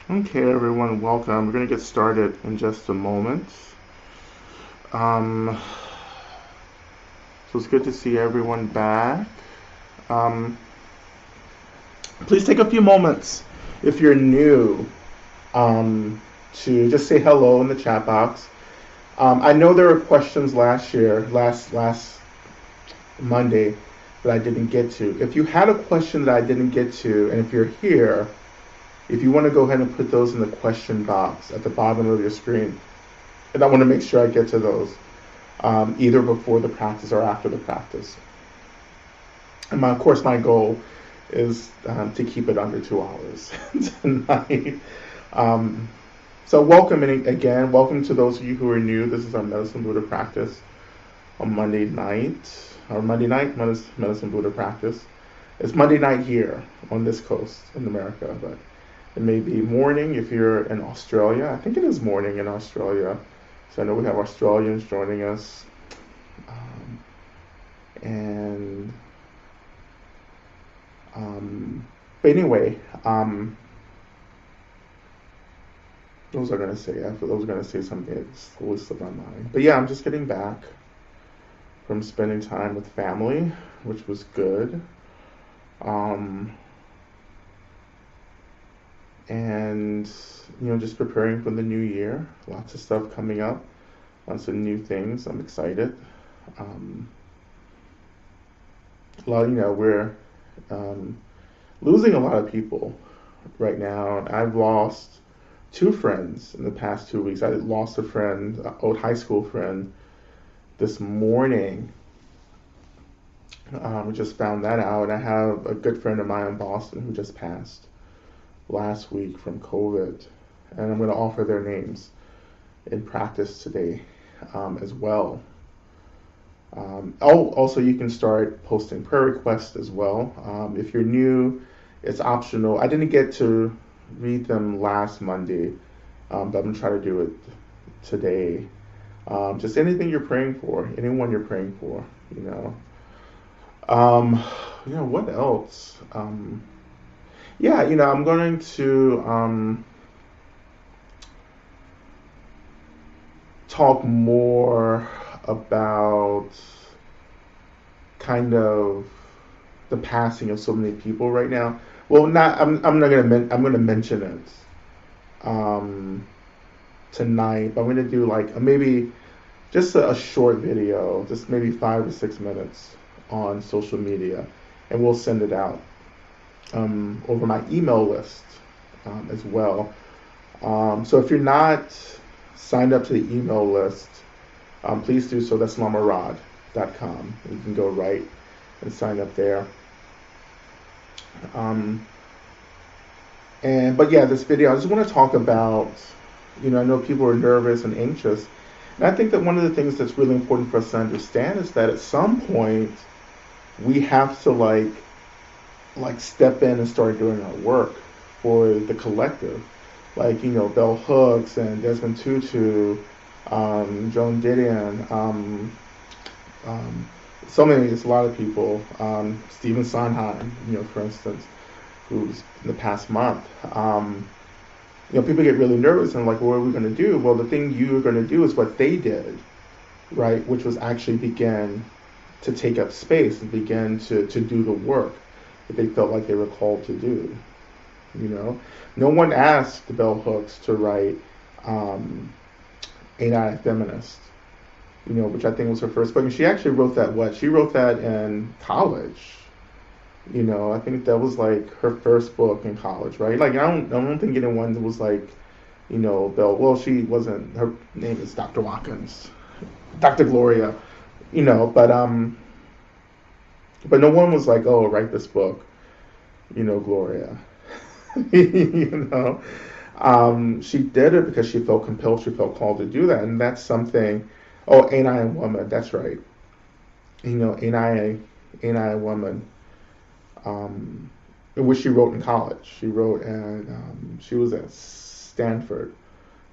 Okay, everyone, welcome. We're going to get started in just a moment. Um, so it's good to see everyone back. Um, Please take a few moments if you're new to just say hello in the chat box. I know there were questions last Monday that I didn't get to. If you had a question that I didn't get to, and if you're here, if you want to go ahead and put those in the question box at the bottom of your screen, and I want to make sure I get to those. Either before the practice or after the practice. And of course, my goal is to keep it under 2 hours tonight. Um, so welcome again. Welcome to those of you who are new. This is our Medicine Buddha practice on Monday night. Our Monday night Medicine Buddha practice. It's Monday night here on this coast in America, but it may be morning if you're in Australia. I think it is morning in Australia. So I know we have Australians joining us. Um, and but anyway, what was I gonna say? I thought I was gonna say something that totally slipped my mind. But yeah, I'm just getting back from spending time with family, which was good. Um, and just preparing for the new year. Lots of stuff coming up. Lots of new things. I'm excited. Um, a lot, we're um, losing a lot of people right now. I've lost two friends in the past 2 weeks. I lost a friend, an old high school friend, this morning. We just found that out. I have a good friend of mine in Boston who just passed last week from COVID, and I'm going to offer their names in practice today as well. Also, you can start posting prayer requests as well. If you're new, it's optional. I didn't get to read them last Monday, but I'm going to try to do it today. Just anything you're praying for, anyone you're praying for, you know. Um, what else? Yeah, I'm going to talk more about kind of the passing of so many people right now. Well, not I'm not I'm gonna mention it um, tonight, but I'm gonna do like maybe just a short video, just maybe 5 or 6 minutes on social media, and we'll send it out over my email list as well. So if you're not signed up to the email list, please do so. That's lamarod.com. You can go right and sign up there. Um, but yeah, this video, I just want to talk about, I know people are nervous and anxious. And I think that one of the things that's really important for us to understand is that at some point we have to like step in and start doing our work for the collective. Like, Bell Hooks and Desmond Tutu, Joan Didion, it's a lot of people, Stephen Sondheim, for instance, who's in the past month. People get really nervous and like, what are we going to do? Well, the thing you're going to do is what they did, right? Which was actually begin to take up space and begin to do the work that they felt like they were called to do. No one asked the Bell Hooks to write Ain't I a Feminist, which I think was her first book. And she actually wrote that She wrote that in college. I think that was like her first book in college, right? Like I don't think anyone was like, Bell. Well, she wasn't. Her name is Dr. Watkins, Dr. Gloria, but no one was like, oh, write this book, Gloria, you know. She did it because she felt compelled, she felt called to do that, and that's something. Oh, ain't I a woman? That's right. Ain't I a woman? Which she wrote in college. She wrote and she was at Stanford.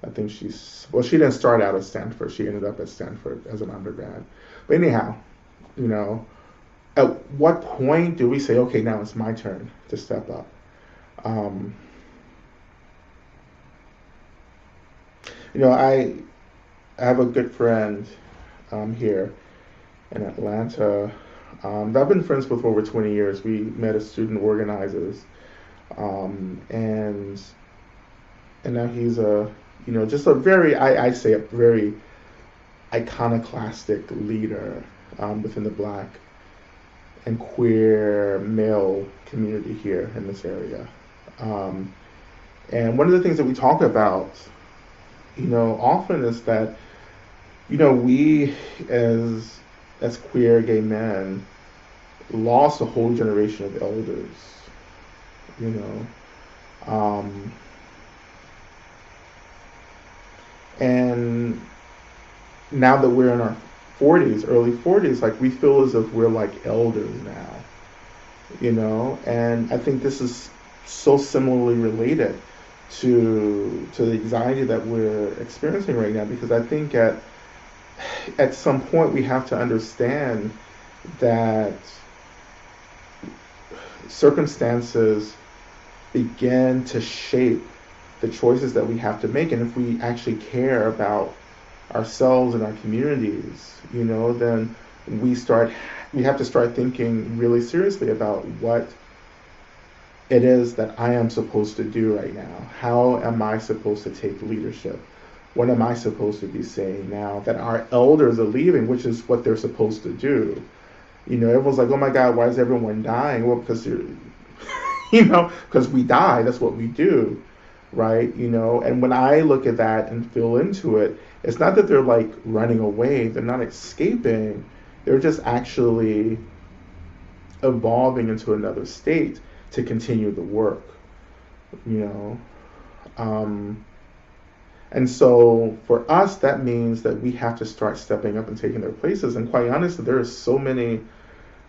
I think she didn't start out at Stanford. She ended up at Stanford as an undergrad. But anyhow, you know, at what point do we say, okay, now it's my turn to step up? Um, I have a good friend here in Atlanta that I've been friends with for over 20 years. We met as student organizers, and now he's just a very, I say a very iconoclastic leader within the Black and queer male community here in this area. And one of the things that we talk about, often is that, we as queer gay men lost a whole generation of elders, you know. And now that we're in our 40s, early 40s, like we feel as if we're like elders now. And I think this is so similarly related to the anxiety that we're experiencing right now, because I think at some point we have to understand that circumstances begin to shape the choices that we have to make. And if we actually care about ourselves and our communities, then we have to start thinking really seriously about what it is that I am supposed to do right now. How am I supposed to take leadership? What am I supposed to be saying now that our elders are leaving, which is what they're supposed to do? Everyone's like, oh my God, why is everyone dying? Well, because because we die. That's what we do, right? And when I look at that and feel into it, it's not that they're like running away. They're not escaping. They're just actually evolving into another state to continue the work, And so for us, that means that we have to start stepping up and taking their places. And quite honestly, there are so many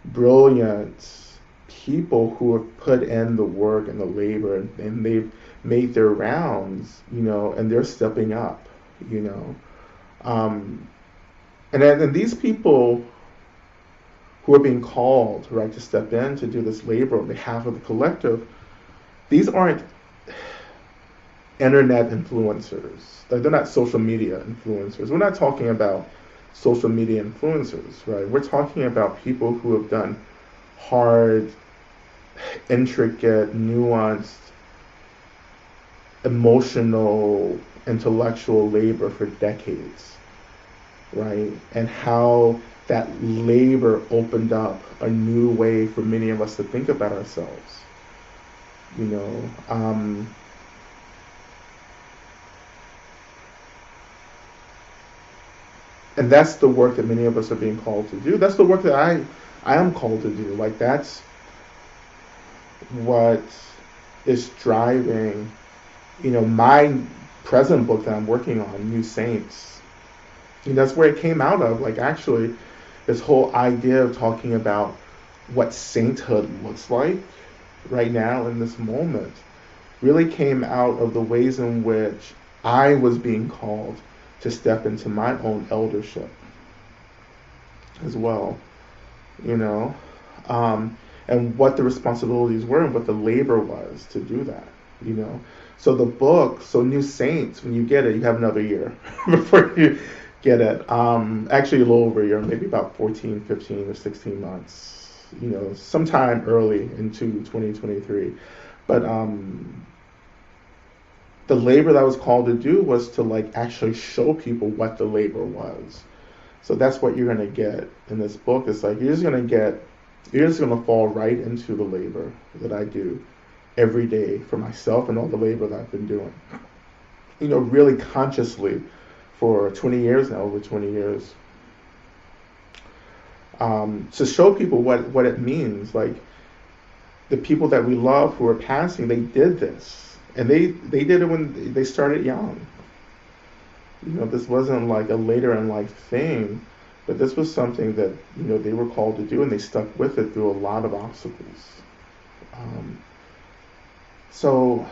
brilliant people who have put in the work and the labor, and they've made their rounds, and they're stepping up, and then these people who are being called, right, to step in to do this labor on behalf of the collective, these aren't internet influencers. Like, they're not social media influencers. We're not talking about social media influencers, right? We're talking about people who have done hard, intricate, nuanced, emotional, intellectual labor for decades, right? And how that labor opened up a new way for many of us to think about ourselves, and that's the work that many of us are being called to do. That's the work that I am called to do. Like, that's what is driving, my present book that I'm working on, New Saints. That's where it came out of. Like, actually, this whole idea of talking about what sainthood looks like right now in this moment really came out of the ways in which I was being called to step into my own eldership as well, and what the responsibilities were and what the labor was to do that, So the book, New Saints, when you get it, you have another year before you get it. Actually a little over a year, maybe about 14, 15, or 16 months, sometime early into 2023. But the labor that I was called to do was to actually show people what the labor was. So that's what you're going to get in this book. It's like you're just going to fall right into the labor that I do every day for myself and all the labor that I've been doing, really consciously for 20 years now, over 20 years, to show people what it means. Like, the people that we love who are passing, they did this. And they did it when they started young. This wasn't like a later in life thing, but this was something that, they were called to do, and they stuck with it through a lot of obstacles. So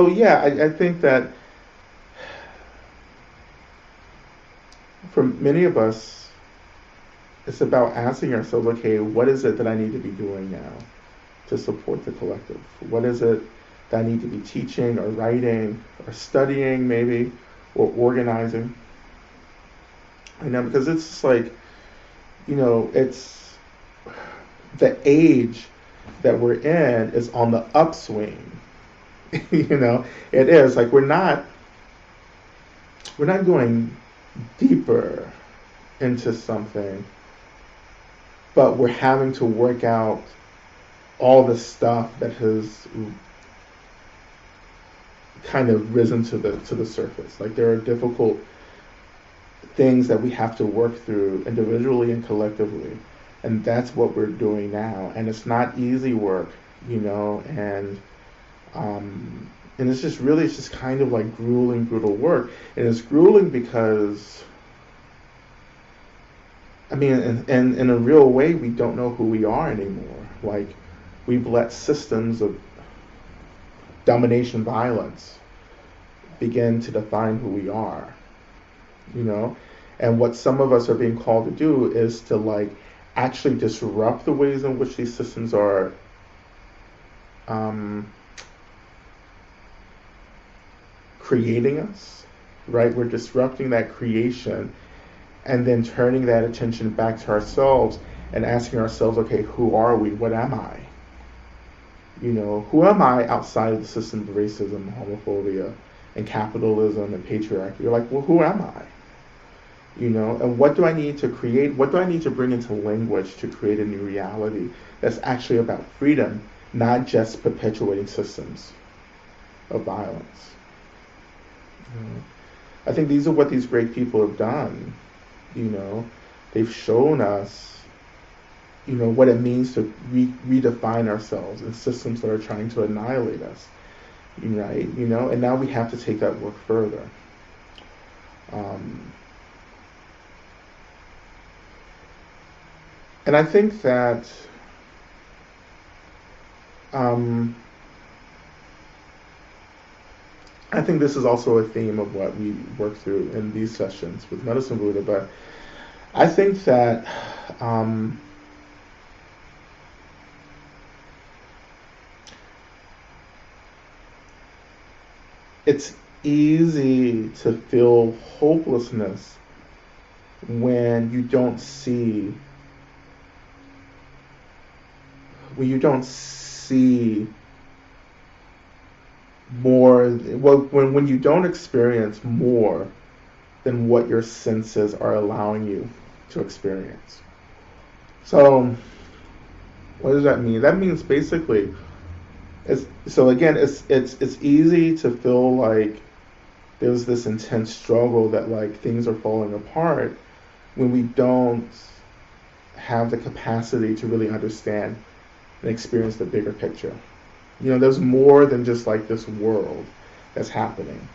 yeah, I think that for many of us, it's about asking ourselves, okay, what is it that I need to be doing now to support the collective? What is it that I need to be teaching or writing or studying maybe, or organizing. You know, because it's just like, you know, it's the age that we're in is on the upswing. You know, it is like we're not going deeper into something, but we're having to work out all the stuff that has kind of risen to the surface. Like there are difficult things that we have to work through individually and collectively, and that's what we're doing now. And it's not easy work, you know, and it's just really, it's just kind of like grueling, brutal work. And it's grueling because, I mean, in a real way, we don't know who we are anymore. Like, we've let systems of domination, violence begin to define who we are, you know? And what some of us are being called to do is to, like, actually disrupt the ways in which these systems are creating us, right? We're disrupting that creation and then turning that attention back to ourselves and asking ourselves, okay, who are we? What am I? You know, who am I outside of the system of racism, homophobia, and capitalism and patriarchy? You're like, well, who am I? You know, and what do I need to create? What do I need to bring into language to create a new reality that's actually about freedom, not just perpetuating systems of violence? You know, I think these are what these great people have done. You know, they've shown us, you know, what it means to redefine ourselves in systems that are trying to annihilate us, right? You know, and now we have to take that work further. And I think that I think this is also a theme of what we work through in these sessions with Medicine Buddha, but I think that it's easy to feel hopelessness when you don't see more, well, when you don't experience more than what your senses are allowing you to experience. So what does that mean? That means basically it's easy to feel like there's this intense struggle that like things are falling apart when we don't have the capacity to really understand and experience the bigger picture. You know, there's more than just like this world that's happening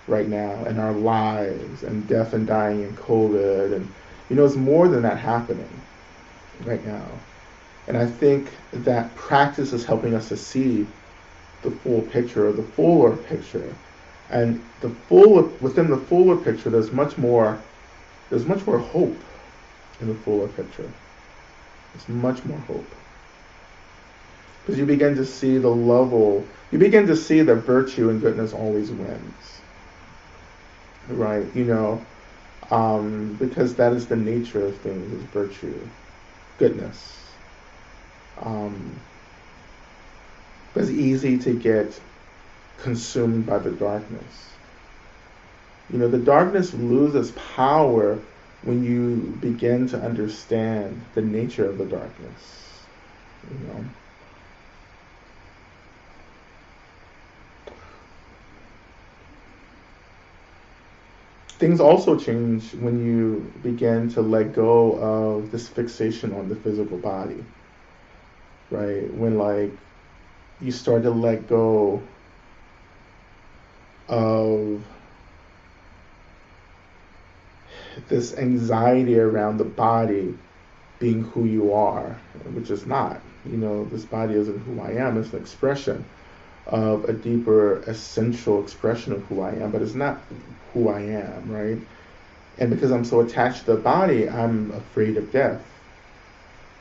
right now in our lives, and death and dying and COVID, and you know, it's more than that happening right now. And I think that practice is helping us to see the full picture, or the fuller picture. And within the fuller picture, there's much more hope in the fuller picture. There's much more hope. Because you begin to see that virtue and goodness always wins. Right? You know, because that is the nature of things, is virtue, goodness. It's easy to get consumed by the darkness. You know, the darkness loses power when you begin to understand the nature of the darkness. You know. Things also change when you begin to let go of this fixation on the physical body, right? When like you start to let go of this anxiety around the body being who you are, which is not. You know, this body isn't who I am. It's an expression of a deeper, essential expression of who I am, but it's not who I am, right? And because I'm so attached to the body, I'm afraid of death,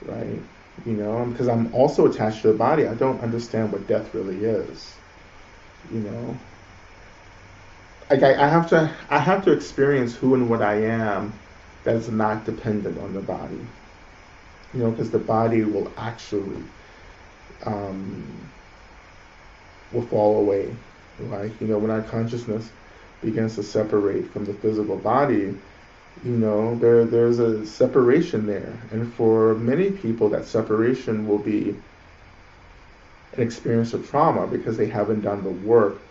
right? You know, because I'm also attached to the body, I don't understand what death really is, you know. like I have to experience who and what I am that is not dependent on the body. Because the body will actually um, will fall away. Like, when our consciousness begins to separate from the physical body, there's a separation there. And for many people, that separation will be an experience of trauma because they haven't done the work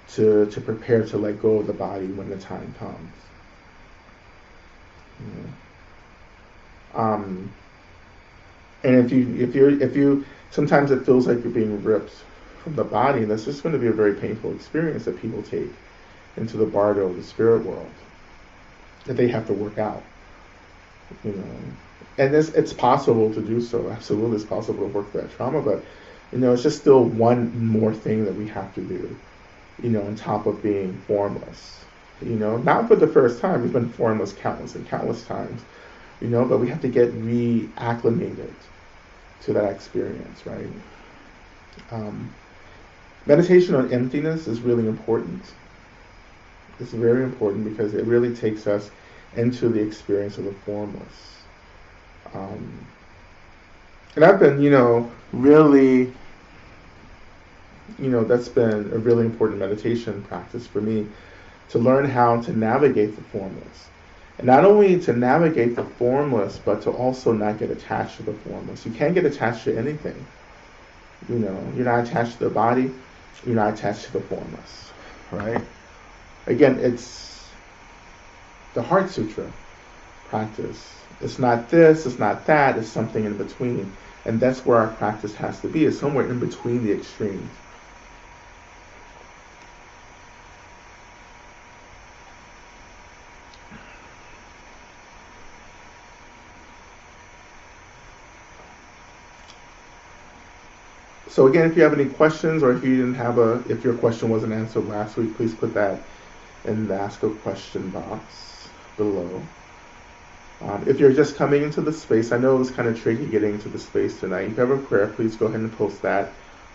to prepare to let go of the body when the time comes. And if you sometimes it feels like you're being ripped from the body, and that's just going to be a very painful experience that people take into the bardo of the spirit world that they have to work out. And it's possible to do so. Absolutely, it's possible to work that trauma, but it's just still one more thing that we have to do. On top of being formless. Not for the first time. We've been formless countless and countless times. But we have to get reacclimated to that experience, right? Meditation on emptiness is really important. It's very important because it really takes us into the experience of the formless. And I've been, really, that's been a really important meditation practice for me, to learn how to navigate the formless. And not only to navigate the formless, but to also not get attached to the formless. You can't get attached to anything. You're not attached to the body. You're not attached to the formless, right? Again, it's the Heart Sutra practice. It's not this, it's not that, it's something in between. And that's where our practice has to be. It's somewhere in between the extremes. So again, if you have any questions, or if if your question wasn't answered last week, please put that in the Ask a Question box below. If you're just coming into the space, I know it was kind of tricky getting into the space tonight. If you have a prayer, please go ahead and post that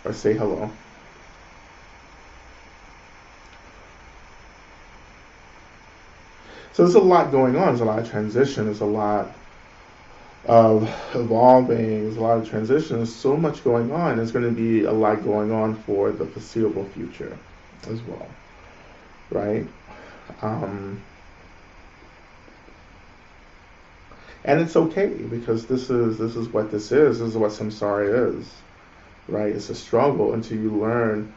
or say hello. So there's a lot going on. There's a lot of transition. There's a lot of evolving. There's a lot of transition. There's so much going on. There's going to be a lot going on for the foreseeable future as well, right? And it's okay, because this is what this is. This is what samsara is, right? It's a struggle until you learn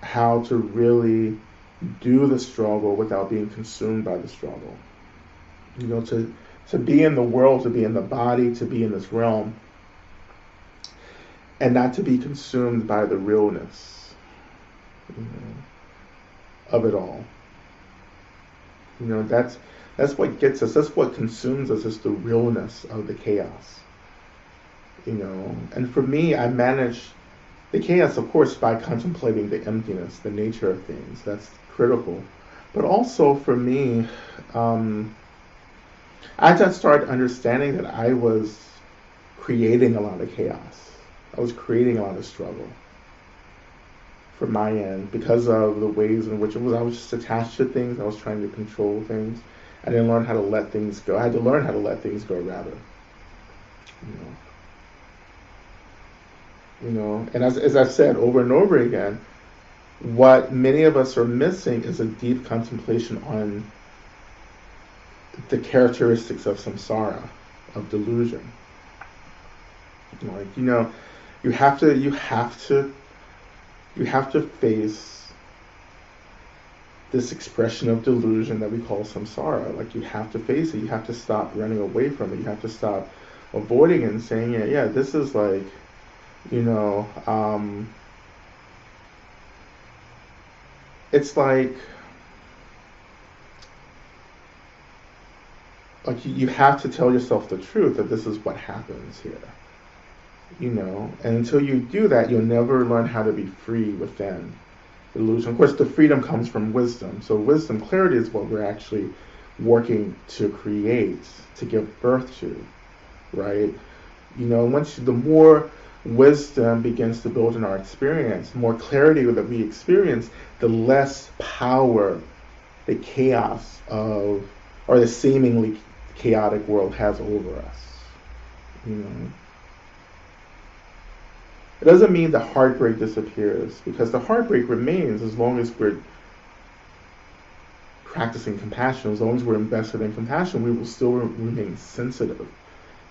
how to really do the struggle without being consumed by the struggle. To be in the world, to be in the body, to be in this realm, and not to be consumed by the realness of it all. That's what gets us. That's what consumes us, is the realness of the chaos. And for me, I manage the chaos, of course, by contemplating the emptiness, the nature of things. That's critical. But also for me, I just started understanding that I was creating a lot of chaos. I was creating a lot of struggle from my end because of the ways in which I was just attached to things. I was trying to control things. I didn't learn how to let things go. I had to learn how to let things go, rather. And as I've said over and over again, what many of us are missing is a deep contemplation on the characteristics of samsara, of delusion. You have to face this expression of delusion that we call samsara. Like, you have to face it. You have to stop running away from it. You have to stop avoiding it and saying, yeah, this is like, it's like you have to tell yourself the truth that this is what happens here. And until you do that, you'll never learn how to be free within the illusion. Of course, the freedom comes from wisdom. So wisdom, clarity, is what we're actually working to create, to give birth to, right? The more wisdom begins to build in our experience, the more clarity that we experience, the less power the chaos of, or the seemingly chaotic world has over us. You know, it doesn't mean the heartbreak disappears, because the heartbreak remains as long as we're practicing compassion. As long as we're invested in compassion, we will still remain sensitive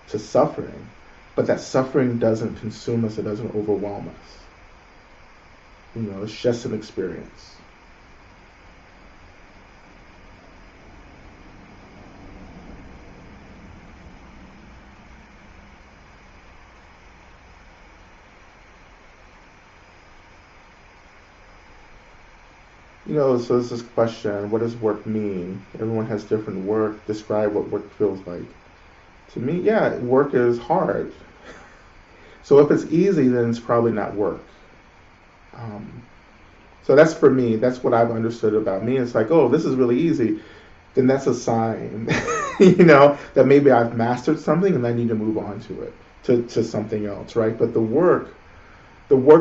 to suffering. But that suffering doesn't consume us, it doesn't overwhelm us. You know, it's just an experience. You know, so there's this question, what does work mean? Everyone has different work. Describe what work feels like. To me, yeah, work is hard. So if it's easy, then it's probably not work. Um, so that's for me. That's what I've understood about me. It's like, oh, this is really easy. Then that's a sign, you know, that maybe I've mastered something and I need to move on to it, to something else, right? But the work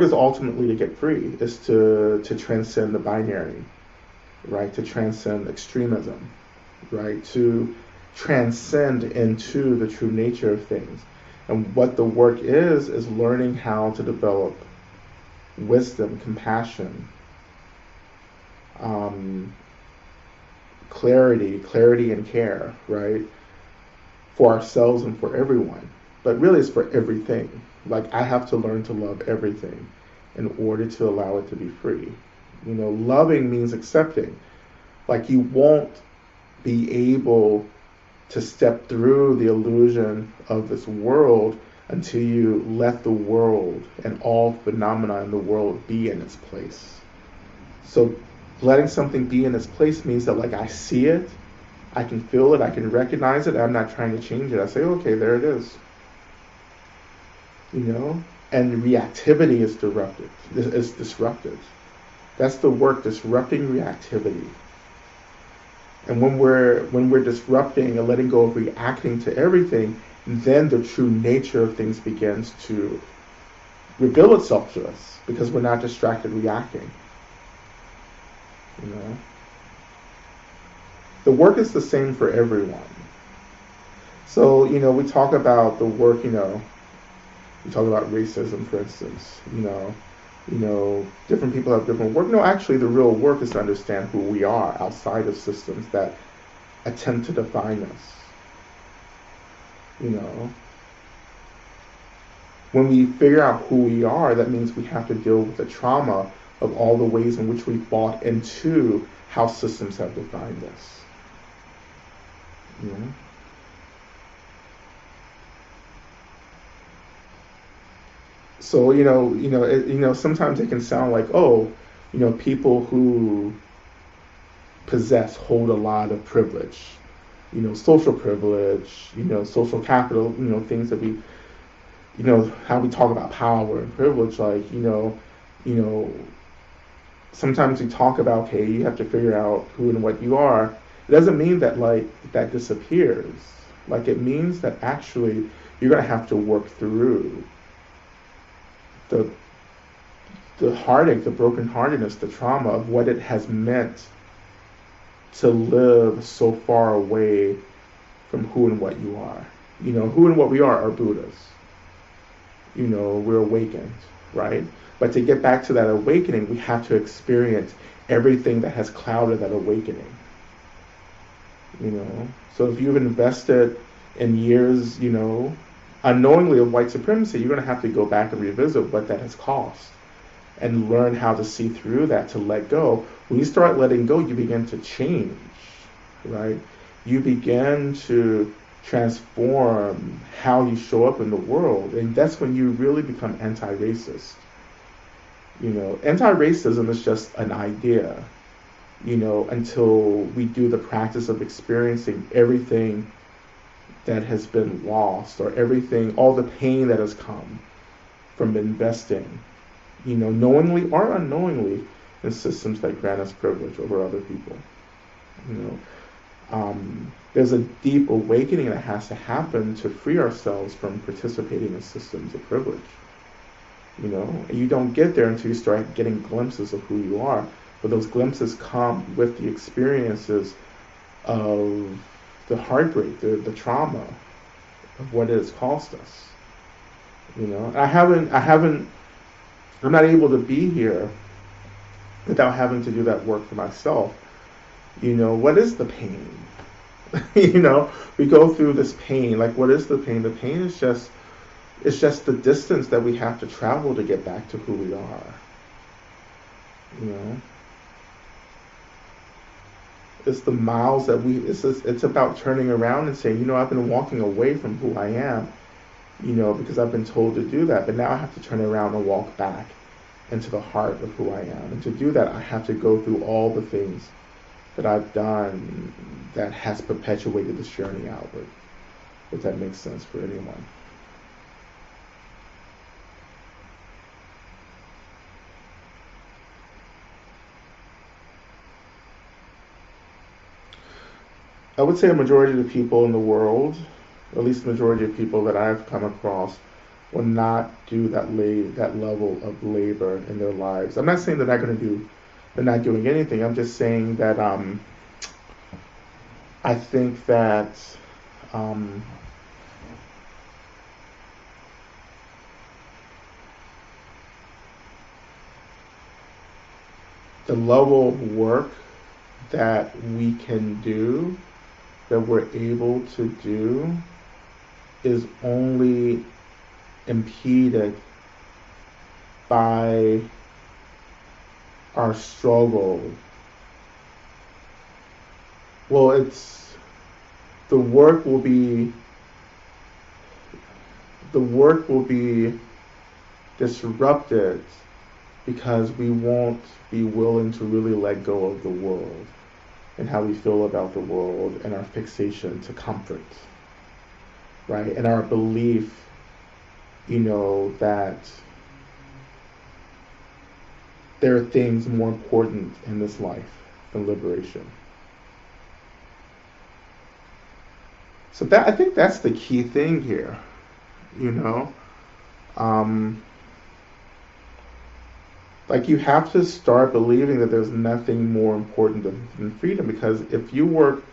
is ultimately to get free, is to transcend the binary, right? To transcend extremism, right? To transcend into the true nature of things. And what the work is learning how to develop wisdom, compassion, clarity and care, right? For ourselves and for everyone. But really it's for everything. Like, I have to learn to love everything in order to allow it to be free. You know, loving means accepting. Like, you won't be able to step through the illusion of this world until you let the world and all phenomena in the world be in its place. So letting something be in its place means that, like, I see it, I can feel it, I can recognize it, I'm not trying to change it. I say, okay, there it is. You know? And reactivity is disrupted. That's the work, disrupting reactivity. And when we're disrupting and letting go of reacting to everything, then the true nature of things begins to reveal itself to us, because we're not distracted reacting. You know? The work is the same for everyone. So, you know, we talk about the work, you know, we talk about racism, for instance, you know, different people have different work. No, actually, the real work is to understand who we are outside of systems that attempt to define us. You know, when we figure out who we are, that means we have to deal with the trauma of all the ways in which we bought into how systems have defined us. You know? So, sometimes it can sound like, oh, you know, people who hold a lot of privilege, you know, social privilege, you know, social capital, you know, things that we, you know, how we talk about power and privilege, like, you know, sometimes we talk about, okay, you have to figure out who and what you are. It doesn't mean that, like, that disappears. Like, it means that actually you're going to have to work through the heartache, the brokenheartedness, the trauma of what it has meant to live so far away from who and what you are. You know, who and what we are Buddhas. You know, we're awakened, right? But to get back to that awakening, we have to experience everything that has clouded that awakening. You know, so if you've invested in years, you know, unknowingly of white supremacy, you're going to have to go back and revisit what that has cost and learn how to see through that, to let go. When you start letting go, you begin to change, right? You begin to transform how you show up in the world, and that's when you really become anti-racist. You know, anti-racism is just an idea, you know, until we do the practice of experiencing everything that has been lost, or everything, all the pain that has come from investing, you know, knowingly or unknowingly, in systems that grant us privilege over other people. You know, there's a deep awakening that has to happen to free ourselves from participating in systems of privilege. You know, and you don't get there until you start getting glimpses of who you are. But those glimpses come with the experiences of the heartbreak, the trauma of what it has cost us. I'm not able to be here without having to do that work for myself. What is the pain? We go through this pain. Like, what is the pain? The pain is it's just the distance that we have to travel to get back to who we are. It's the miles that it's about turning around and saying, I've been walking away from who I am, because I've been told to do that, but now I have to turn around and walk back into the heart of who I am. And to do that, I have to go through all the things that I've done that has perpetuated this journey outward, if that makes sense for anyone. I would say a majority of the people in the world, at least the majority of people that I've come across, will not do that level of labor in their lives. I'm not saying they're not doing anything. I'm just saying that I think that the level of work that we can do, that we're able to do, is only impeded by our struggle. Well, the work will be disrupted because we won't be willing to really let go of the world and how we feel about the world and our fixation to comfort, right? And our belief, that there are things more important in this life than liberation. So I think that's the key thing here, like, you have to start believing that there's nothing more important than freedom, because if you work,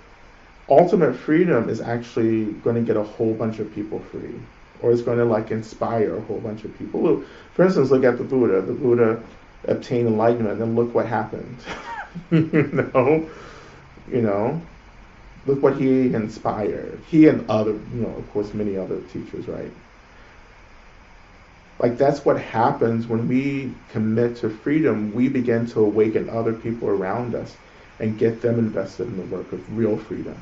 ultimate freedom is actually going to get a whole bunch of people free, or it's going to inspire a whole bunch of people. Look, for instance, look at the Buddha. The Buddha obtained enlightenment, and look what happened. Look what he inspired. He and other, of course, many other teachers, right? Like, that's what happens when we commit to freedom. We begin to awaken other people around us and get them invested in the work of real freedom.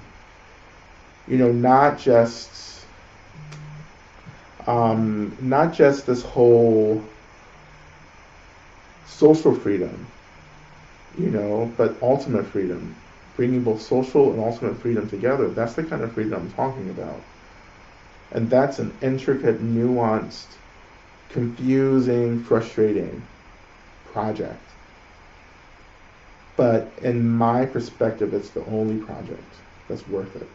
Not just this whole social freedom, but ultimate freedom, bringing both social and ultimate freedom together. That's the kind of freedom I'm talking about. And that's an intricate, nuanced, confusing, frustrating project. But in my perspective, it's the only project that's worth it.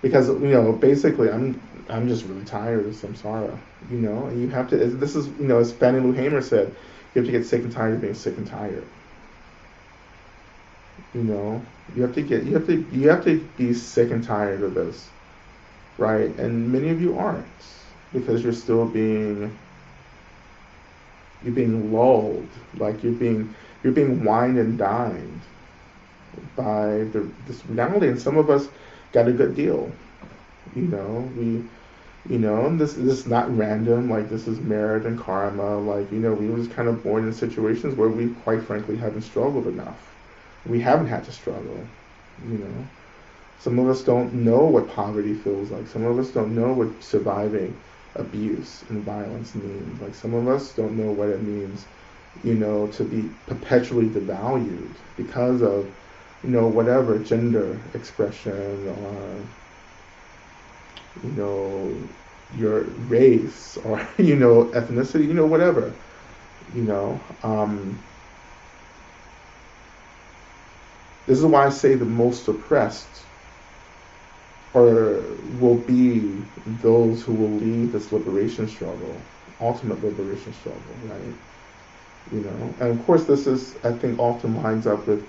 Because basically, I'm just really tired of samsara. And you have to. This is as Fannie Lou Hamer said, you have to get sick and tired of being sick and tired. You have to be sick and tired of this, right? And many of you aren't, because you're still being lulled, like you're being wined and dined by this reality. And some of us got a good deal. And this is not random. Like, this is merit and karma. Like, we were just kind of born in situations where we, quite frankly, haven't struggled enough. We haven't had to struggle. Some of us don't know what poverty feels like. Some of us don't know what surviving abuse and violence means. Like, some of us don't know what it means, to be perpetually devalued because of, whatever gender expression, or, your race, or, ethnicity, whatever, This is why I say the most oppressed will be those who will lead this liberation struggle ultimate liberation struggle, right? And of course this is, I think, often lines up with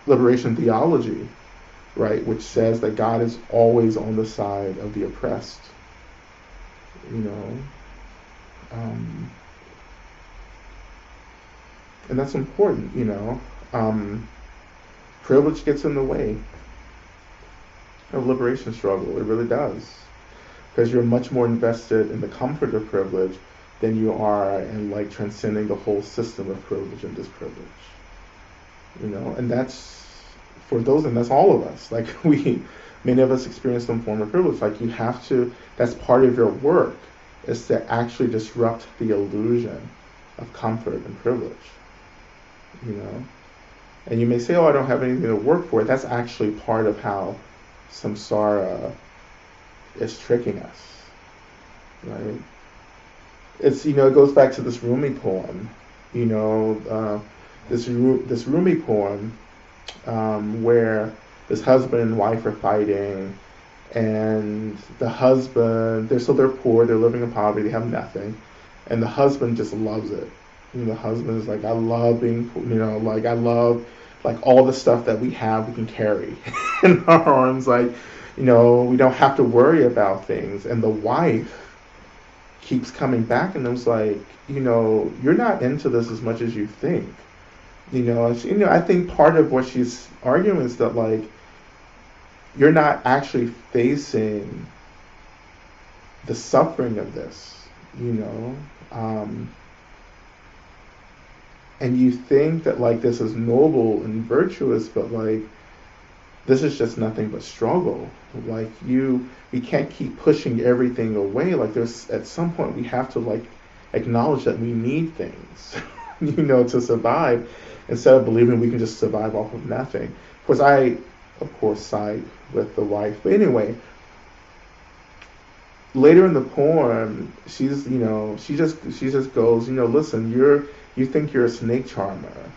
liberation theology, right, which says that God is always on the side of the oppressed, and that's important, privilege gets in the way of liberation struggle. It really does, because you're much more invested in the comfort of privilege than you are in like transcending the whole system of privilege and disprivilege. And that's for those, and that's all of us. Like many of us experience some form of privilege. Like you have to. That's part of your work, is to actually disrupt the illusion of comfort and privilege. And you may say, "Oh, I don't have anything to work for." That's actually part of how samsara is tricking us, right? It's it goes back to this Rumi poem, this Rumi poem where this husband and wife are fighting, and the husband they're poor, they're living in poverty, they have nothing, and the husband just loves it. The husband is like, I love being, I love like all the stuff that we have, we can carry in our arms, like we don't have to worry about things. And the wife keeps coming back and was like, you're not into this as much as you think. I think part of what she's arguing is that like you're not actually facing the suffering of this, and you think that like this is noble and virtuous, but like this is just nothing but struggle. Like we can't keep pushing everything away. Like there's at some point we have to like acknowledge that we need things, to survive, instead of believing we can just survive off of nothing. I side with the wife. But anyway, later in the poem, she just goes, listen, you think you're a snake charmer,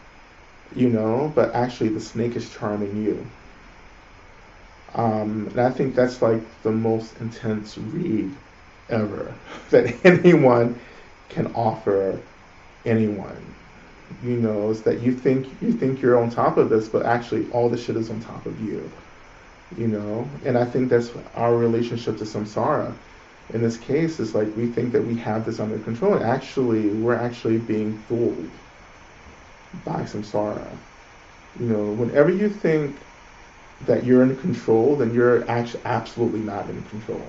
but actually the snake is charming you. And I think that's like the most intense read ever that anyone can offer anyone. Is that you think you're on top of this, but actually all the shit is on top of you. And I think that's our relationship to samsara. In this case, is like we think that we have this under control, and actually we're actually being fooled by samsara. Whenever you think that you're in control, then you're actually absolutely not in control.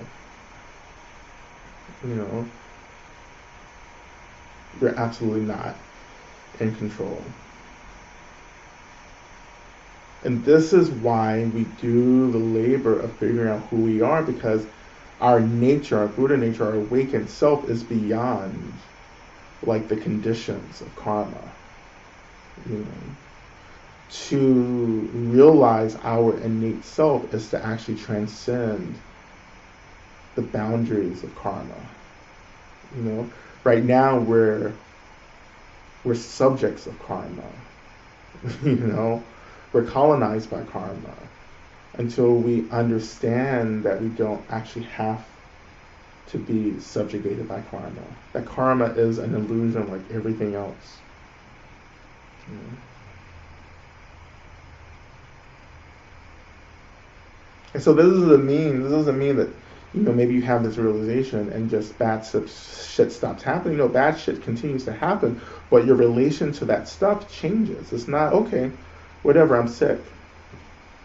You're absolutely not in control. And this is why we do the labor of figuring out who we are, because our nature, our Buddha nature, our awakened self is beyond like the conditions of karma. To realize our innate self is to actually transcend the boundaries of karma. Right now we're subjects of karma. We're colonized by karma until we understand that we don't actually have to be subjugated by karma. That karma is an illusion like everything else. And so this doesn't mean that maybe you have this realization and just bad shit stops happening. Bad shit continues to happen, but your relation to that stuff changes. It's not, okay, whatever, I'm sick.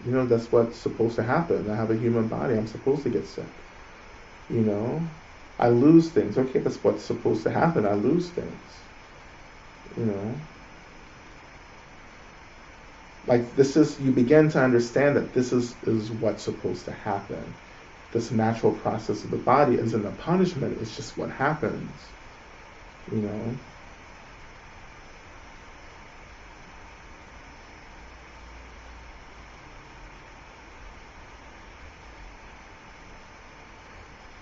That's what's supposed to happen. I have a human body, I'm supposed to get sick. I lose things. Okay, that's what's supposed to happen. I lose things. Like you begin to understand that this is what's supposed to happen. This natural process of the body isn't a punishment, it's just what happens.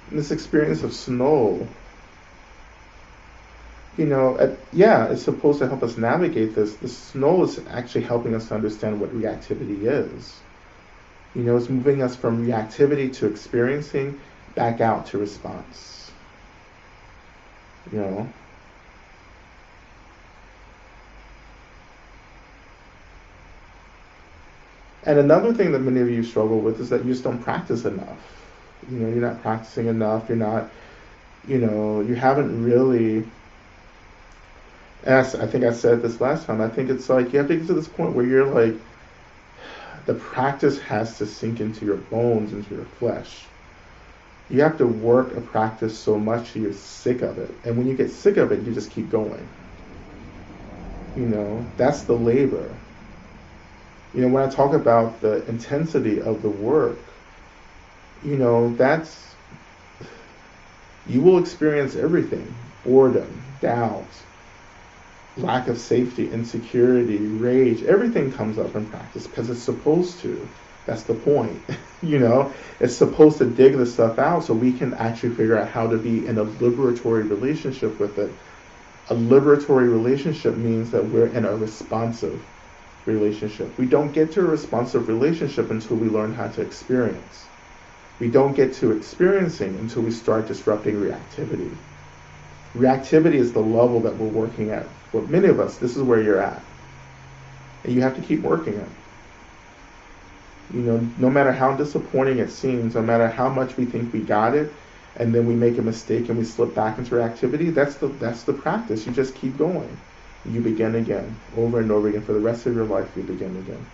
This experience of snow, it's supposed to help us navigate this. The snow is actually helping us to understand what reactivity is. It's moving us from reactivity to experiencing back out to response. you know. And another thing that many of you struggle with is that you just don't practice enough. You know, you're not practicing enough. You're not, you haven't really. As I think I said this last time, I think it's like you have to get to this point where you're like, the practice has to sink into your bones, into your flesh. You have to work a practice so much you're sick of it. And when you get sick of it, you just keep going. That's the labor. When I talk about the intensity of the work, that's, you will experience everything: boredom, doubt, lack of safety, insecurity, rage. Everything comes up in practice because it's supposed to. That's the point. It's supposed to dig the stuff out so we can actually figure out how to be in a liberatory relationship with it. A liberatory relationship means that we're in a responsive relationship. We don't get to a responsive relationship until we learn how to experience. We don't get to experiencing until we start disrupting reactivity. Reactivity is the level that we're working at. For many of us, this is where you're at. And you have to keep working it. No matter how disappointing it seems, no matter how much we think we got it, and then we make a mistake and we slip back into reactivity, that's the practice. You just keep going. You begin again, over and over again. For the rest of your life, you begin again.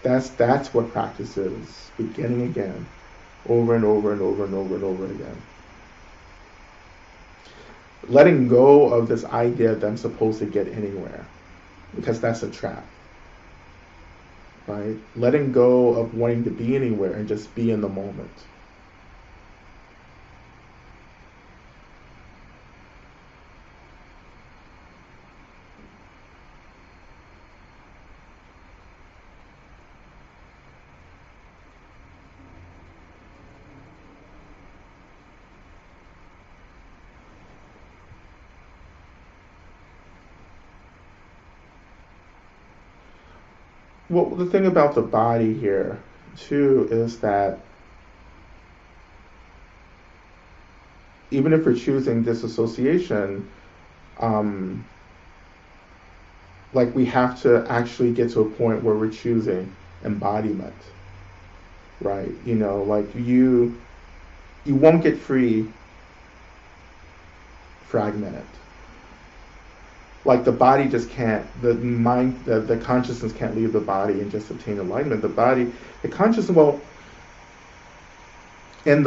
That's what practice is. Beginning again, over and over and over and over and over again. Letting go of this idea that I'm supposed to get anywhere, because that's a trap. Right? Letting go of wanting to be anywhere and just be in the moment. Well, the thing about the body here, too, is that even if we're choosing disassociation, like we have to actually get to a point where we're choosing embodiment, right? Like you won't get free fragmented. Like the body just can't, the mind, the consciousness can't leave the body and just obtain enlightenment. The consciousness, in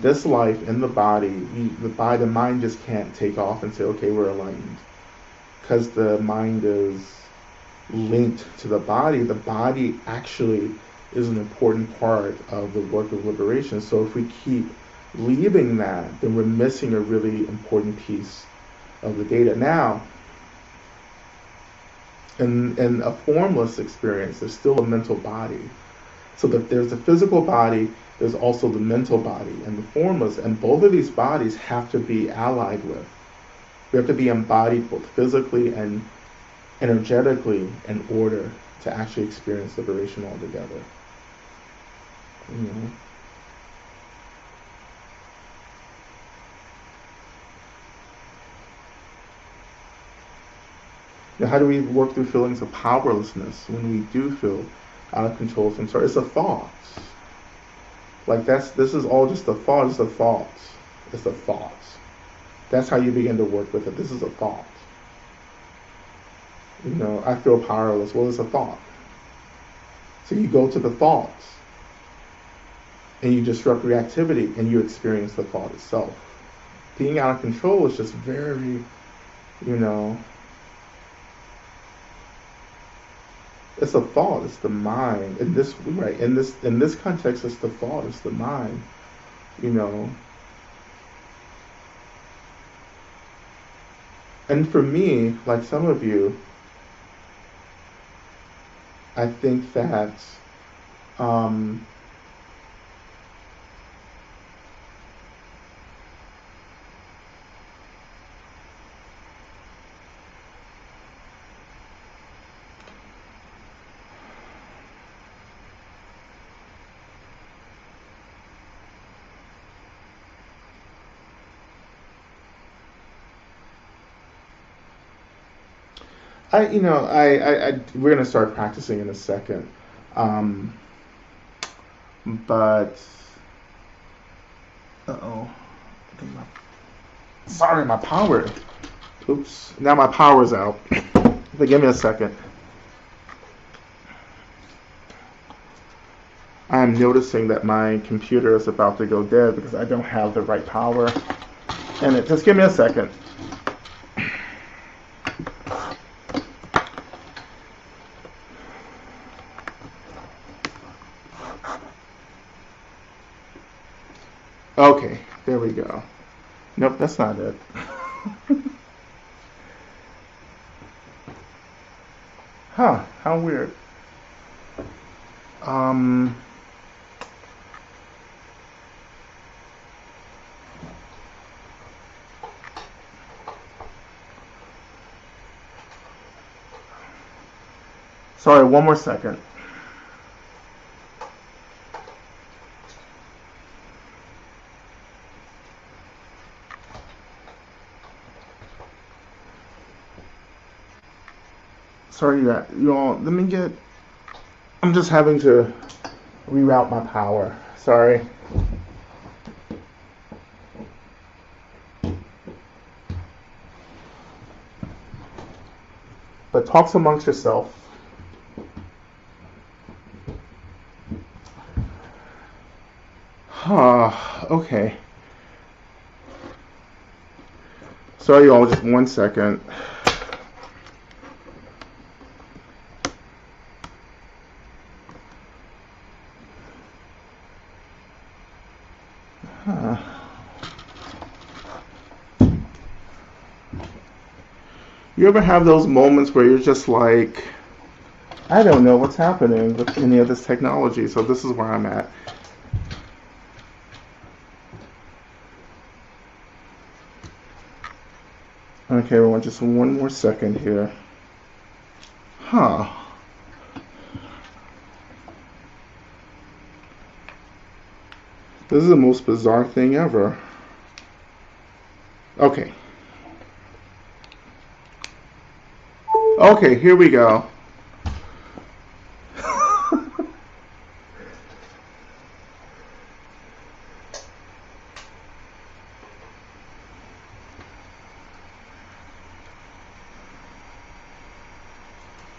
this life, in the body, the mind just can't take off and say, okay, we're enlightened. Because the mind is linked to the body. The body actually is an important part of the work of liberation. So if we keep leaving that, then we're missing a really important piece of the data. Now, in a formless experience, there's still a mental body. So that there's a physical body, there's also the mental body and the formless, and both of these bodies have to be allied with. We have to be embodied both physically and energetically in order to actually experience liberation altogether. Now, how do we work through feelings of powerlessness when we do feel out of control from sorrow? It's a thought. Like this is all just a thought. It's a thought. It's a thought. That's how you begin to work with it. This is a thought. I feel powerless. Well, it's a thought. So you go to the thoughts and you disrupt reactivity and you experience the thought itself. Being out of control is just very, it's a thought. It's the mind. In this context, it's the thought. It's the mind. And for me, like some of you, I think that we're gonna start practicing in a second. Um, but oh, sorry, my power. Oops, now my power's out. But give me a second. I'm noticing that my computer is about to go dead because I don't have the right power in it. Just give me a second. Okay, there we go. Nope, that's not it. Huh, how weird. Um, Sorry, one more second. Sorry, you all. Let me get. I'm just having to reroute my power. Sorry. But talks amongst yourself. Okay. Sorry, y'all. Just one second. You ever have those moments where you're just like, I don't know what's happening with any of this technology, so this is where I'm at. Okay, everyone, just one more second here. This is the most bizarre thing ever. Okay. Okay, here we go.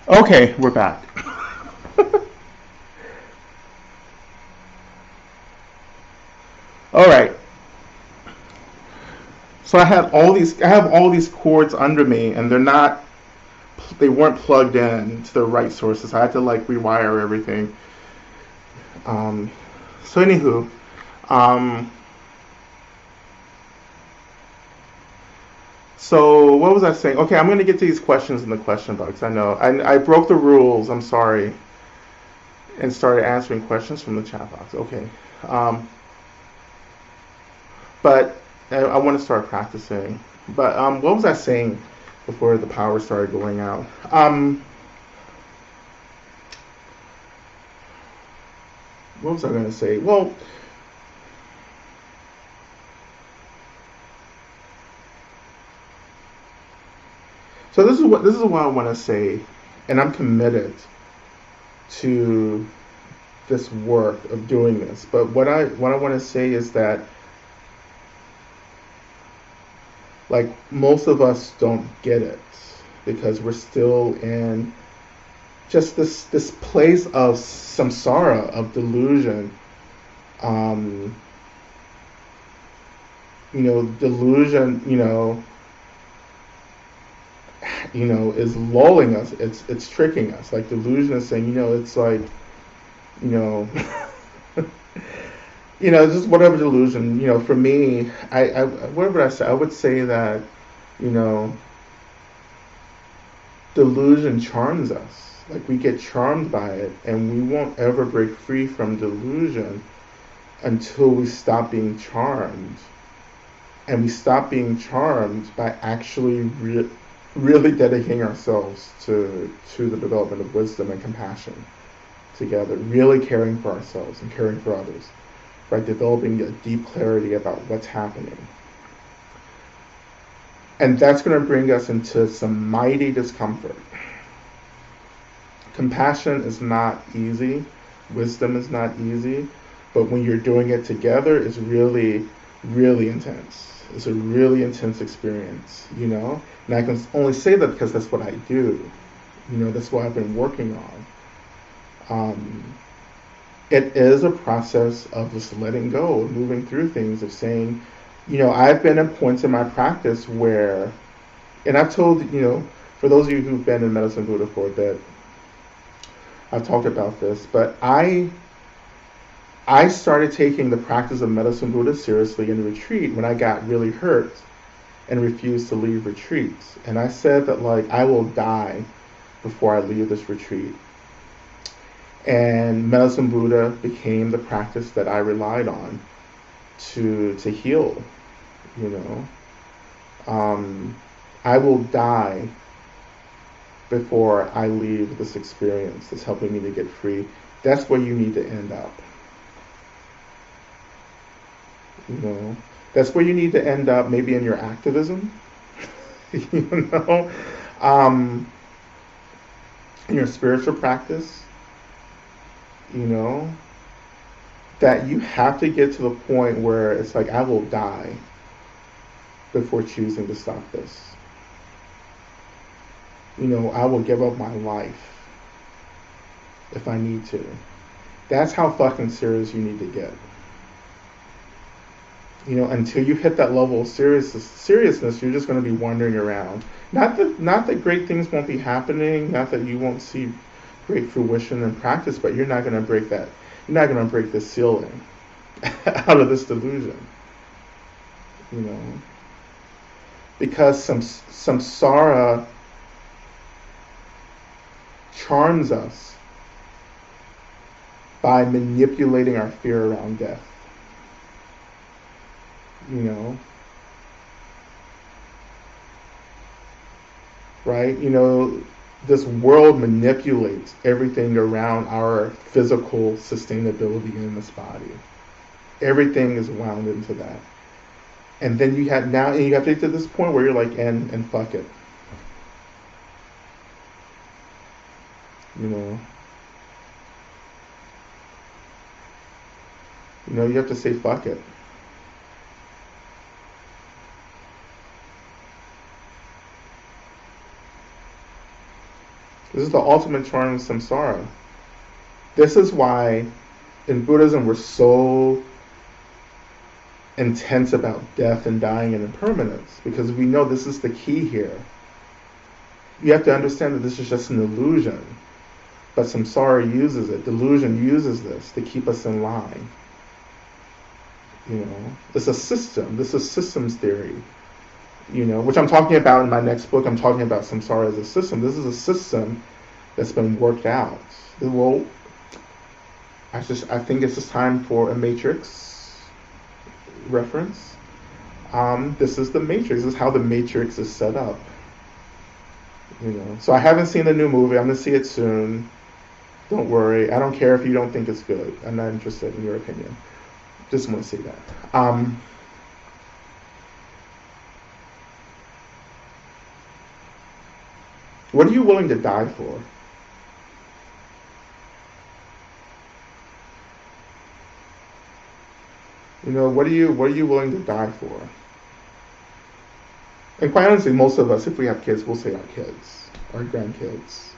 Okay, we're back. All right. So I have all these cords under me, and they weren't plugged in to the right sources. I had to like rewire everything. So anywho, so what was I saying? Okay, I'm gonna get to these questions in the question box. I know I broke the rules. I'm sorry, and started answering questions from the chat box. Okay, but I want to start practicing. But what was I saying before the power started going out? What was I going to say? Well, so this is what I want to say, and I'm committed to this work of doing this. But what I want to say is that, like, most of us don't get it because we're still in just this place of samsara, of delusion. Delusion, is lulling us. It's tricking us. Like delusion is saying, it's like, you know, just whatever delusion. For me, I what would I say? I would say that, delusion charms us. Like we get charmed by it, and we won't ever break free from delusion until we stop being charmed. And we stop being charmed by actually really dedicating ourselves to the development of wisdom and compassion together, really caring for ourselves and caring for others, by developing a deep clarity about what's happening. And that's going to bring us into some mighty discomfort. Compassion is not easy. Wisdom is not easy. But when you're doing it together, it's really, really intense. It's a really intense experience, you know? And I can only say that because that's what I do. You know, that's what I've been working on. It is a process of just letting go, moving through things, of saying, you know, I've been at points in my practice where, and I've told, you know, for those of you who've been in Medicine Buddha for a bit, I've talked about this, but I started taking the practice of Medicine Buddha seriously in retreat when I got really hurt and refused to leave retreats. And I said that, like, I will die before I leave this retreat. And Medicine Buddha became the practice that I relied on to heal, you know. I will die before I leave this experience that's helping me to get free. That's where you need to end up. You know, that's where you need to end up, maybe in your activism, you know, in your spiritual practice, you know, that you have to get to the point where it's like, I will die before choosing to stop this. You know, I will give up my life if I need to. That's how fucking serious you need to get. You know, until you hit that level of seriousness, you're just going to be wandering around. Not that great things won't be happening, not that you won't see great fruition in practice, but you're not going to break that. You're not going to break this ceiling out of this delusion. You know, because samsara charms us by manipulating our fear around death. You know, right? You know, this world manipulates everything around our physical sustainability in this body. Everything is wound into that. And then you have to get to this point where you're like, and fuck it. You know, you have to say fuck it. This is the ultimate charm of samsara. This is why in Buddhism we're so intense about death and dying and impermanence, because we know this is the key here. You have to understand that this is just an illusion, but samsara uses it. Delusion uses this to keep us in line. You know, it's a system. This is systems theory. You know, which I'm talking about in my next book. I'm talking about samsara as a system. This is a system that's been worked out. Well, I think it's just time for a Matrix reference. This is the Matrix. This is how the Matrix is set up. You know, so I haven't seen the new movie. I'm gonna see it soon. Don't worry. I don't care if you don't think it's good. I'm not interested in your opinion. Just want to say that. What are you willing to die for? You know, what are you willing to die for? And quite honestly, most of us, if we have kids, we'll say our kids, our grandkids.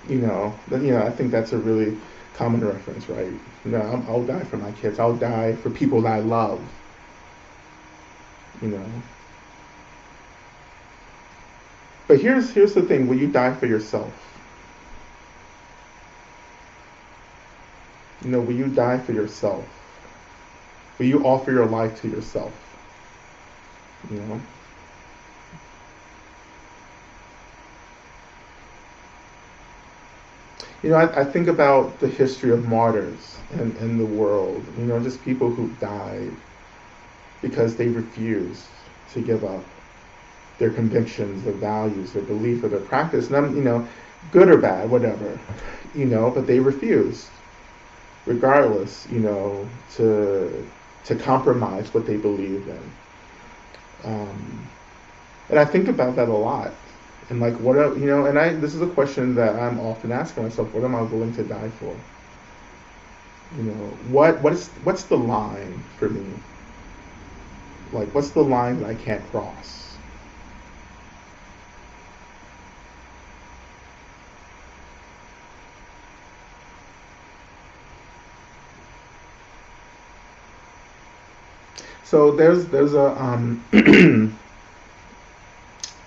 You know, I think that's a really common reference, right? You know, I'll die for my kids. I'll die for people that I love. You know. But here's the thing: will you die for yourself? You know, will you die for yourself? Will you offer your life to yourself? You know. You know, I think about the history of martyrs in the world. You know, just people who died because they refused to give up their convictions, their values, their belief, or their practice. And I'm, you know, good or bad, whatever, you know, but they refused, regardless, you know, to compromise what they believed in. And I think about that a lot, And like, this is a question that I'm often asking myself: what am I willing to die for? What's the line for me? Like, what's the line that I can't cross? So there's a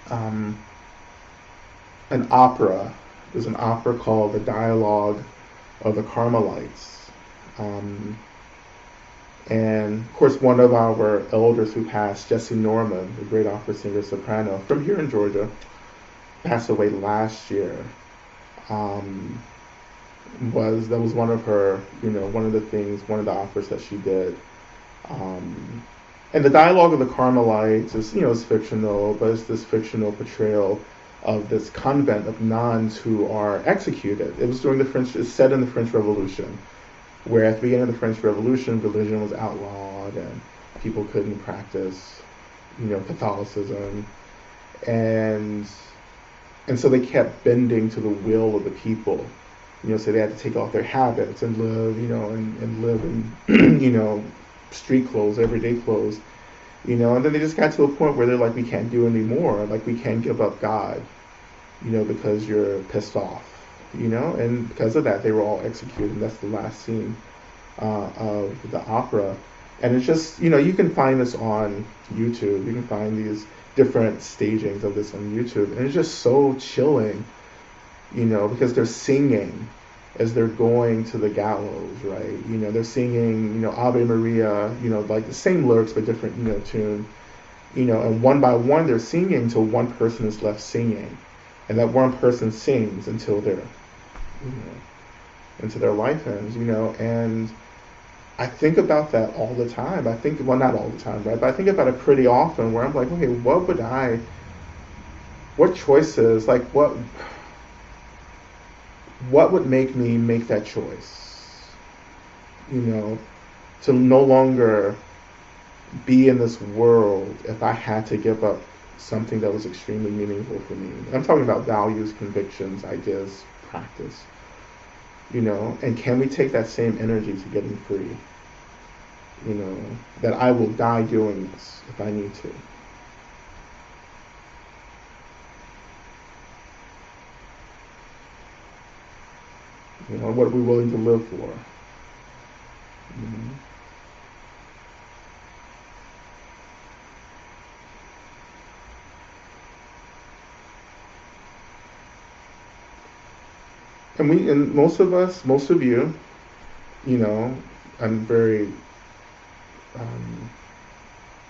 um, an opera. There's an opera called The Dialogue of the Carmelites. And of course, one of our elders who passed, Jesse Norman, the great opera singer soprano from here in Georgia, passed away last year. Um, that was one of her, one of the things, one of the operas that she did. Um, and the Dialogue of the Carmelites is fictional, but it's this fictional portrayal of this convent of nuns who are executed. It was during it's set in the French Revolution, where at the beginning of the French Revolution, religion was outlawed and people couldn't practice, Catholicism, and so they kept bending to the will of the people. So they had to take off their habits and live, and live in, street clothes, everyday clothes, and then they just got to a point where they're like, we can't do anymore, like we can't give up God, because you're pissed off, and because of that they were all executed. And that's the last scene of the opera. And it's just, you can find this on YouTube. You can find these different stagings of this on YouTube, and it's just so chilling, because they're singing as they're going to the gallows, right? They're singing, Ave Maria, like the same lyrics but different, tune, and one by one they're singing until one person is left singing, and that one person sings until until their life ends, and I think about that all the time. Well, not all the time, right? But I think about it pretty often, where I'm like, okay, what choices, like what would make me make that choice? To no longer be in this world if I had to give up something that was extremely meaningful for me. I'm talking about values, convictions, ideas, practice. And can we take that same energy to getting free? That I will die doing this if I need to. What are we willing to live for? And most of you, I'm very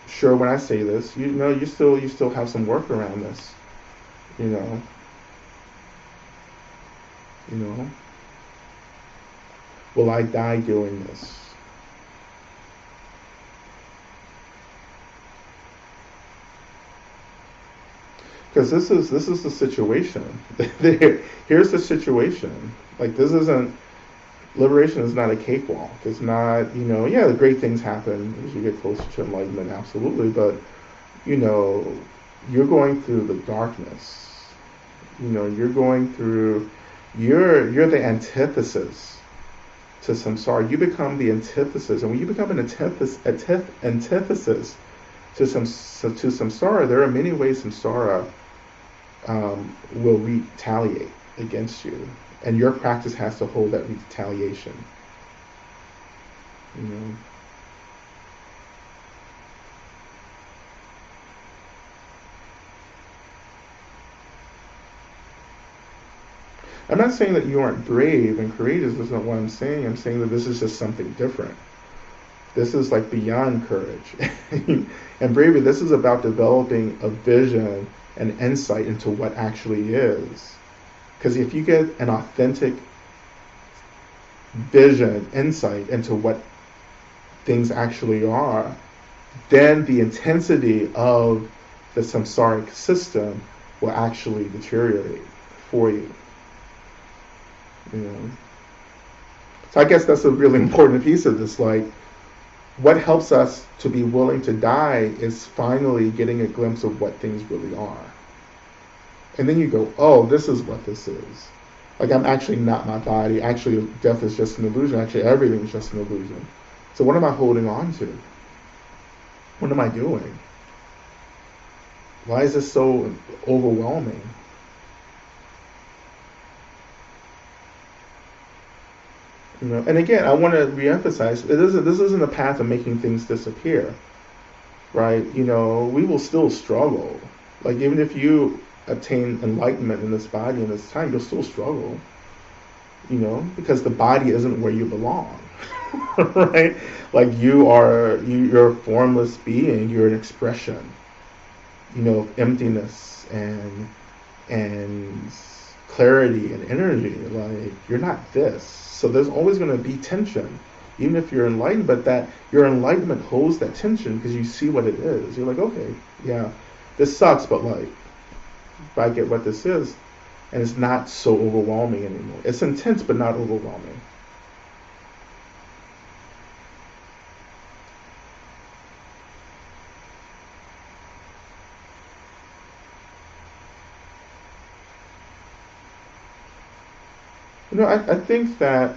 sure when I say this, you still have some work around this, you know, you know. Will I die doing this? Because this is the situation. Here's the situation. Like, this isn't liberation is not a cakewalk. It's not, yeah, great things happen as you get closer to enlightenment, absolutely. But you're going through the darkness. You're going through. You're the antithesis to samsara. You become the antithesis, and when you become an antithesis to samsara, there are many ways samsara will retaliate against you, and your practice has to hold that retaliation. I'm not saying that you aren't brave and courageous. That's not what I'm saying. I'm saying that this is just something different. This is like beyond courage and bravery. This is about developing a vision and insight into what actually is. Because if you get an authentic vision, insight into what things actually are, then the intensity of the samsaric system will actually deteriorate for you. So I guess that's a really important piece of this. Like, what helps us to be willing to die is finally getting a glimpse of what things really are. And then you go, oh, this is what this is. Like, I'm actually not my body. Actually, death is just an illusion. Actually, everything is just an illusion. So what am I holding on to? What am I doing? Why is this so overwhelming? You know, and again, I want to reemphasize, this isn't a path of making things disappear, right? You know, we will still struggle. Like, even if you attain enlightenment in this body in this time, you'll still struggle, you know, because the body isn't where you belong, right? Like, you're a formless being. You're an expression, you know, of emptiness and clarity and energy. Like, you're not this. So there's always going to be tension, even if you're enlightened, but that your enlightenment holds that tension because you see what it is. You're like, okay, yeah, this sucks, but like, if I get what this is, and it's not so overwhelming anymore. It's intense, but not overwhelming. You know, I think that,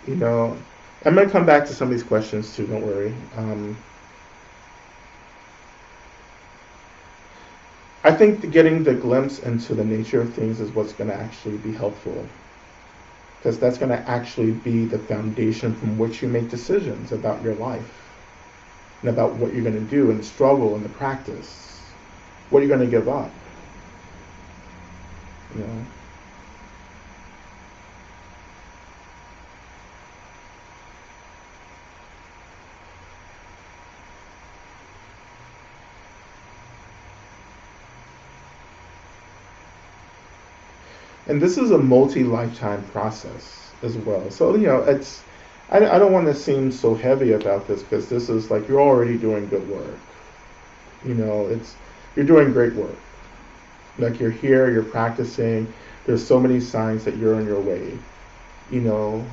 you know, I'm going to come back to some of these questions too, don't worry. I think getting the glimpse into the nature of things is what's going to actually be helpful. Because that's going to actually be the foundation from which you make decisions about your life and about what you're going to do and struggle in the practice. What are you going to give up? You know? And this is a multi-lifetime process as well. So, you know, I don't want to seem so heavy about this because this is like, you're already doing good work. You know, you're doing great work. Like, you're here, you're practicing. There's so many signs that you're on your way. You know,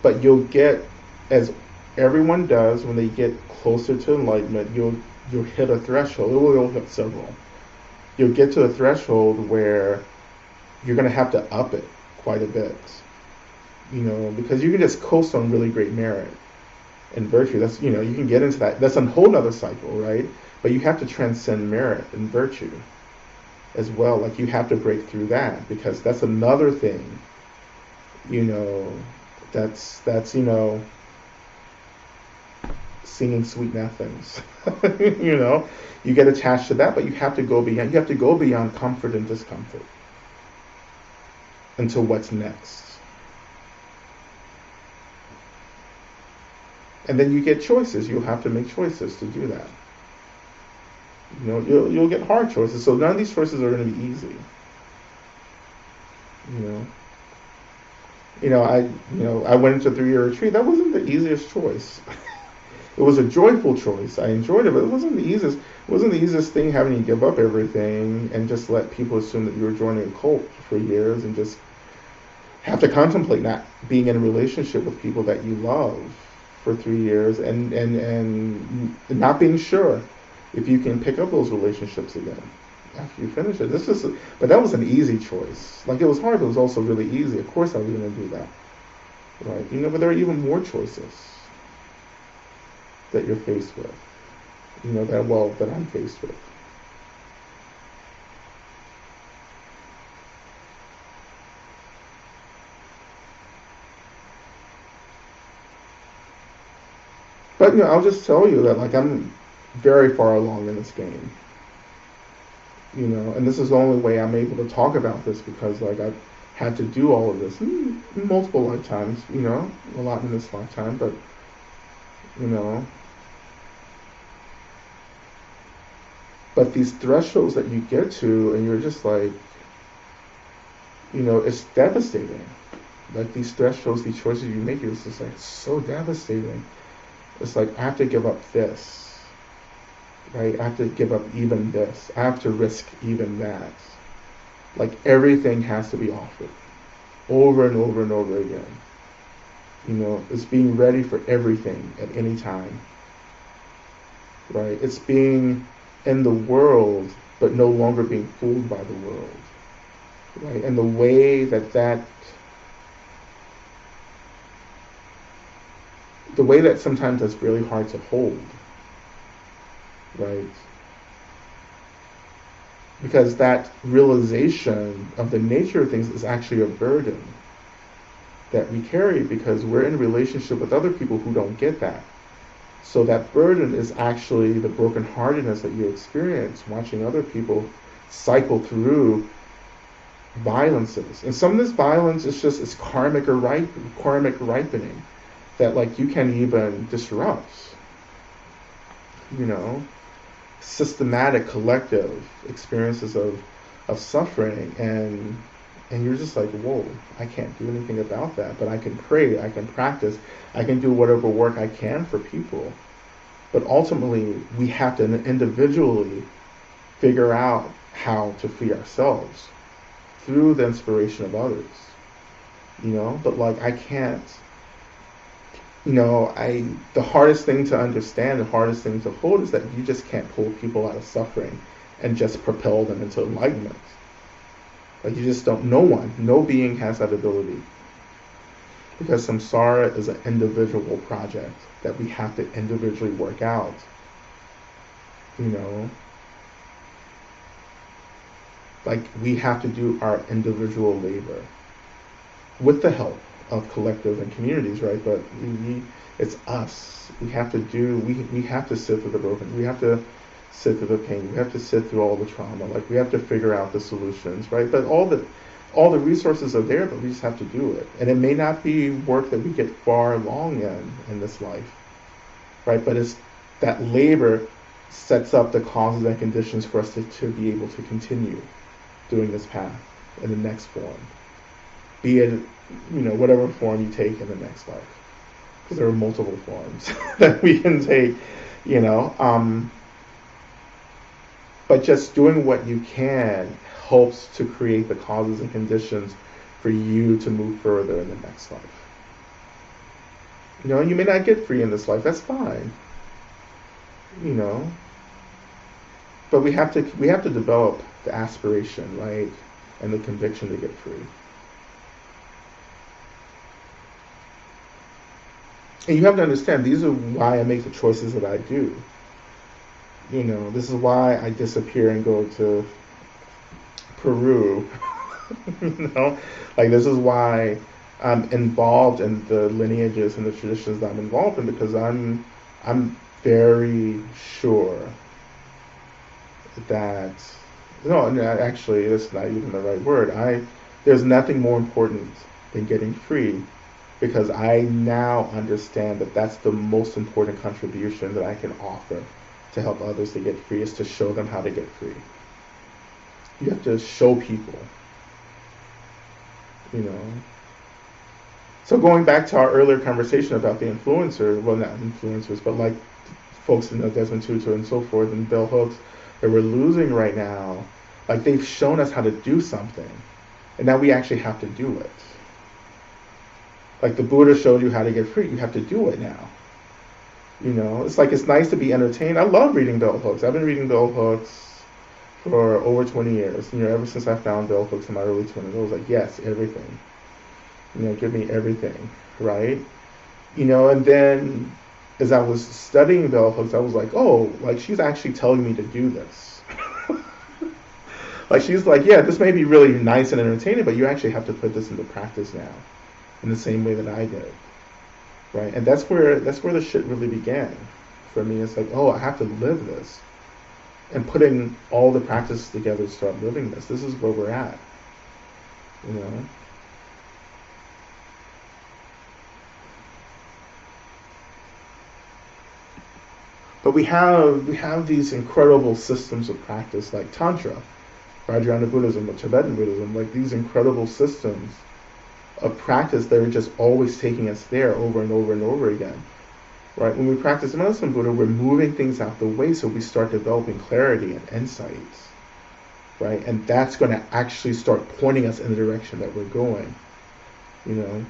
but you'll get, as everyone does, when they get closer to enlightenment, you'll hit a threshold. You'll hit several. You'll get to a threshold where you're going to have to up it quite a bit, you know, because you can just coast on really great merit and virtue. That's, you know, you can get into that. That's a whole other cycle, right? But you have to transcend merit and virtue as well. Like, you have to break through that, because that's another thing, you know, that's you know, singing sweet nothings. You know, you get attached to that, but you have to go beyond. You have to go beyond comfort and discomfort into what's next. And then you get choices. You'll have to make choices to do that. You know, you'll get hard choices. So none of these choices are going to be easy. You know, I went into a 3-year retreat. That wasn't the easiest choice. It was a joyful choice. I enjoyed it, but it wasn't the easiest. It wasn't the easiest thing, having to give up everything and just let people assume that you were joining a cult for years, and just have to contemplate not being in a relationship with people that you love for 3 years, and not being sure if you can pick up those relationships again after you finish it. But that was an easy choice. Like, it was hard, but it was also really easy. Of course I was going to do that, right? You know, but there are even more choices that you're faced with, you know, that I'm faced with. But, you know, I'll just tell you that, like, I'm very far along in this game, you know, and this is the only way I'm able to talk about this, because, like, I've had to do all of this in multiple lifetimes, you know, a lot in this lifetime, but, you know, but these thresholds that you get to, and you're just like, you know, it's devastating. Like, these thresholds, these choices you make, it's just like so devastating. It's like, I have to give up this, right? I have to give up even this. I have to risk even that. Like, everything has to be offered over and over and over again. You know, it's being ready for everything at any time, right? It's being in the world but no longer being fooled by the world, right? And the way that sometimes that's really hard to hold, right? Because that realization of the nature of things is actually a burden that we carry because we're in a relationship with other people who don't get that. So that burden is actually the brokenheartedness that you experience watching other people cycle through violences. And some of this violence is just it's karmic ripening that like you can't even disrupt. You know, systematic collective experiences of suffering and you're just like, whoa, I can't do anything about that, but I can pray, I can practice, I can do whatever work I can for people. But ultimately we have to individually figure out how to free ourselves through the inspiration of others, you know. But like I can't, you know, the hardest thing to understand, the hardest thing to hold is that you just can't pull people out of suffering and just propel them into enlightenment. Like you just don't, no being has that ability. Because samsara is an individual project that we have to individually work out. You know, like we have to do our individual labor with the help of collective and communities, right? But it's us. We have to sit through the broken. We have to sit through the pain. We have to sit through all the trauma. Like we have to figure out the solutions, right? But all the resources are there, but we just have to do it. And it may not be work that we get far along in this life, right? But it's that labor sets up the causes and conditions for us to be able to continue doing this path in the next form, be it, you know, whatever form you take in the next life, because there are multiple forms that we can take, you know. But just doing what you can helps to create the causes and conditions for you to move further in the next life. You know, you may not get free in this life. That's fine. You know, but we have to develop the aspiration, right, and the conviction to get free. And you have to understand, these are why I make the choices that I do. You know, this is why I disappear and go to Peru. You know, like this is why I'm involved in the lineages and the traditions that I'm involved in, because I'm very sure that actually that's not even the right word. There's nothing more important than getting free, because I now understand that that's the most important contribution that I can offer to help others to get free, is to show them how to get free. You have to show people, you know. So going back to our earlier conversation about the influencers, well, not influencers, but like folks in the Desmond Tutu and so forth and bell hooks that we're losing right now, like they've shown us how to do something, and now we actually have to do it. Like the Buddha showed you how to get free, you have to do it now. You know, it's like, it's nice to be entertained. I love reading bell hooks. I've been reading bell hooks for over 20 years. You know, ever since I found bell hooks in my early 20s, I was like, yes, everything. You know, give me everything, right? You know, and then as I was studying bell hooks, I was like, oh, like she's actually telling me to do this. Like she's like, yeah, this may be really nice and entertaining, but you actually have to put this into practice now, in the same way that I did. Right, and that's where the shit really began for me. It's like, oh, I have to live this, and putting all the practices together to start living this. This is where we're at, you know. But we have these incredible systems of practice, like Tantra, Vajrayana Buddhism, or Tibetan Buddhism, like these incredible systems of practice that are just always taking us there over and over and over again. Right? When we practice Medicine Buddha, we're moving things out the way so we start developing clarity and insights. Right? And that's going to actually start pointing us in the direction that we're going. You know?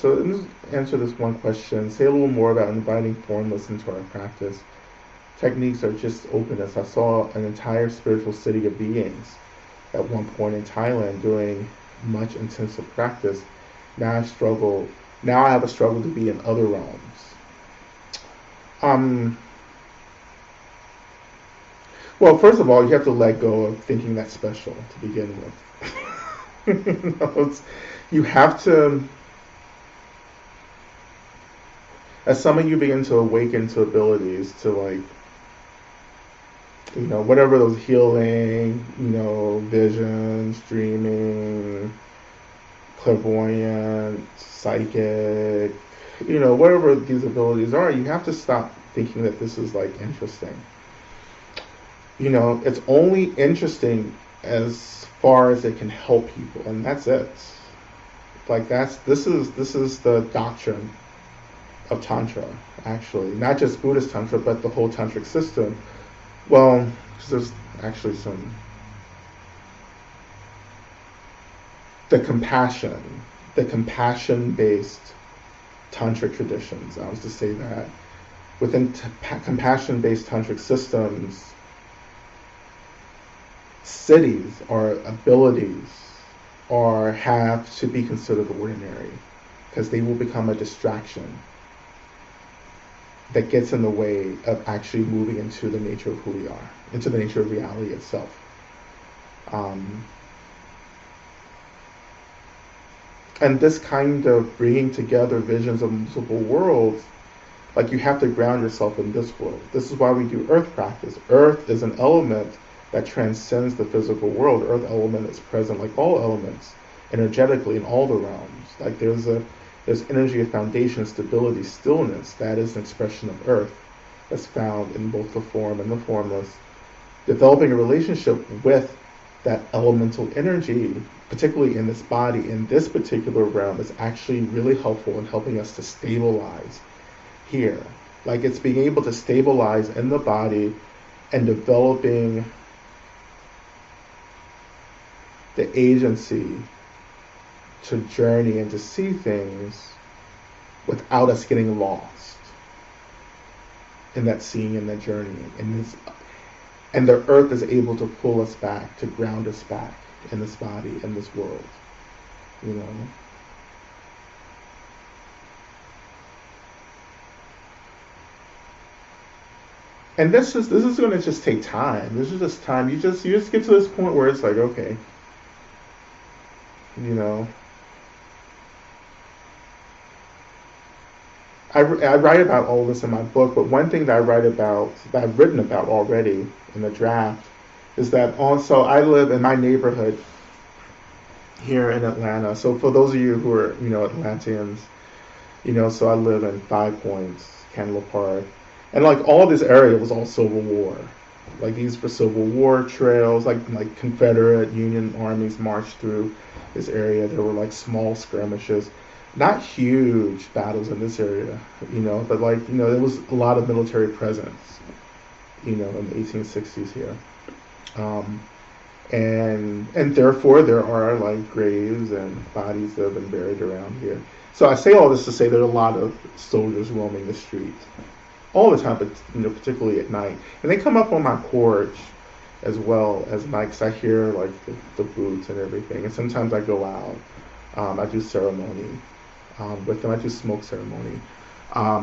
So let's answer this one question. Say a little more about inviting formless into our practice. Techniques are just openness. I saw an entire spiritual city of beings at one point in Thailand doing much intensive practice. Now I struggle. Now I have a struggle to be in other realms. Well, first of all, you have to let go of thinking that's special to begin with. You have to, as some of you begin to awaken to abilities to like, whatever those healing, visions, dreaming, clairvoyant, psychic, whatever these abilities are, you have to stop thinking that this is like interesting. It's only interesting as far as it can help people, and that's it. Like this is the doctrine of Tantra, actually. Not just Buddhist Tantra, but the whole Tantric system. Well, there's actually the compassion-based Tantric traditions. I was to say that within compassion-based Tantric systems, cities or abilities have to be considered ordinary, because they will become a distraction that gets in the way of actually moving into the nature of who we are, into the nature of reality itself. And this kind of bringing together visions of multiple worlds, like you have to ground yourself in this world. This is why we do earth practice. Earth is an element that transcends the physical world. Earth element is present, like all elements, energetically in all the realms. Like there's energy of foundation, stability, stillness. That is an expression of earth that's found in both the form and the formless. Developing a relationship with that elemental energy, particularly in this body, in this particular realm, is actually really helpful in helping us to stabilize here. Like it's being able to stabilize in the body and developing the agency to journey and to see things without us getting lost in that seeing and that journeying. And the earth is able to pull us back, to ground us back in this body, in this world. And this is going to just take time. This is just time. You just get to this point where it's like, okay, I write about all this in my book, but one thing that I've written about already in the draft, is that also I live in my neighborhood here in Atlanta. So for those of you who are, Atlanteans, so I live in 5 Points, Candler Park, and like all this area was all Civil War. Like these were Civil War trails, like Confederate, Union armies marched through this area. There were like small skirmishes. Not huge battles in this area, but there was a lot of military presence, in the 1860s here. And therefore there are like graves and bodies that have been buried around here. So I say all this to say there are a lot of soldiers roaming the street all the time, but particularly at night. And they come up on my porch as well as night, because I hear like the boots and everything. And sometimes I go out. I do ceremony with them. I do smoke ceremony,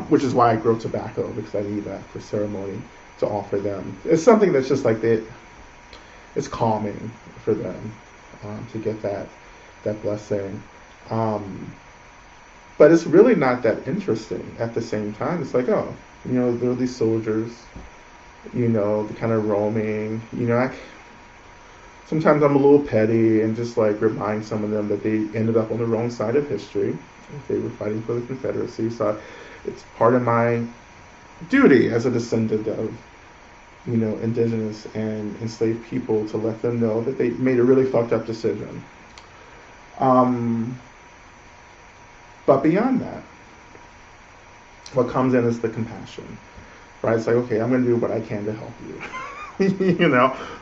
which is why I grow tobacco, because I need that for ceremony to offer them. It's something that's just like it's calming for them to get that blessing. But it's really not that interesting at the same time. It's like, oh, there are these soldiers, they're kind of roaming. Sometimes I'm a little petty and just like remind some of them that they ended up on the wrong side of history. They were fighting for the Confederacy. So it's part of my duty as a descendant of, indigenous and enslaved people to let them know that they made a really fucked up decision. But beyond that, what comes in is the compassion, right? It's like, okay, I'm going to do what I can to help you.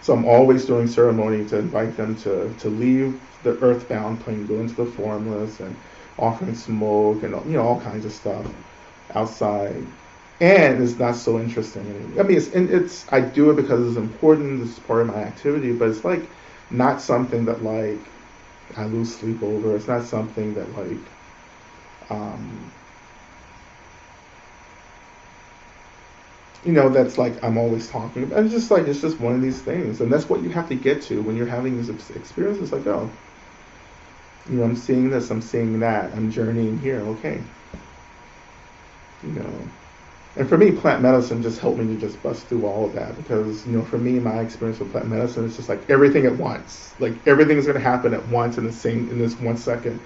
So I'm always doing ceremony to invite them to leave the earthbound plane, go into the formless, and offering smoke and all kinds of stuff outside, and it's not so interesting anymore. I mean, it's I do it because it's important. It's part of my activity, but it's like not something that like I lose sleep over. It's not something that like that's like I'm always talking about. It's just one of these things, and that's what you have to get to when you're having these experiences. Like, oh, I'm seeing this, I'm seeing that, I'm journeying here. Okay, you know. And for me, plant medicine just helped me to just bust through all of that because, for me, my experience with plant medicine is just like everything at once. Like everything's going to happen at once in this 1 second.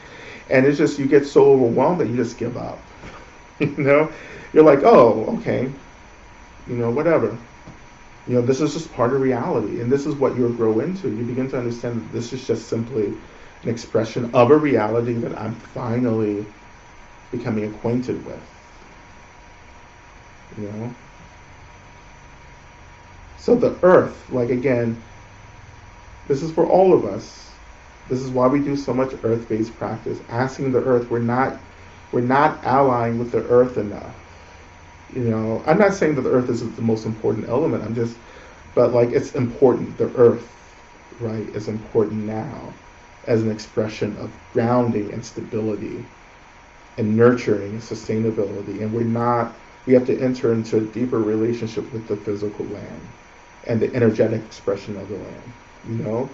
And it's just, you get so overwhelmed that you just give up. You're like, oh, okay, whatever. This is just part of reality. And this is what you'll grow into. You begin to understand that this is just simply an expression of a reality that I'm finally becoming acquainted with. So the earth, like again, this is for all of us. This is why we do so much earth-based practice. Asking the earth, we're not allying with the earth enough. I'm not saying that the earth is the most important element. But like it's important. The earth, right, is important now as an expression of grounding and stability and nurturing and sustainability. And we have to enter into a deeper relationship with the physical land and the energetic expression of the land,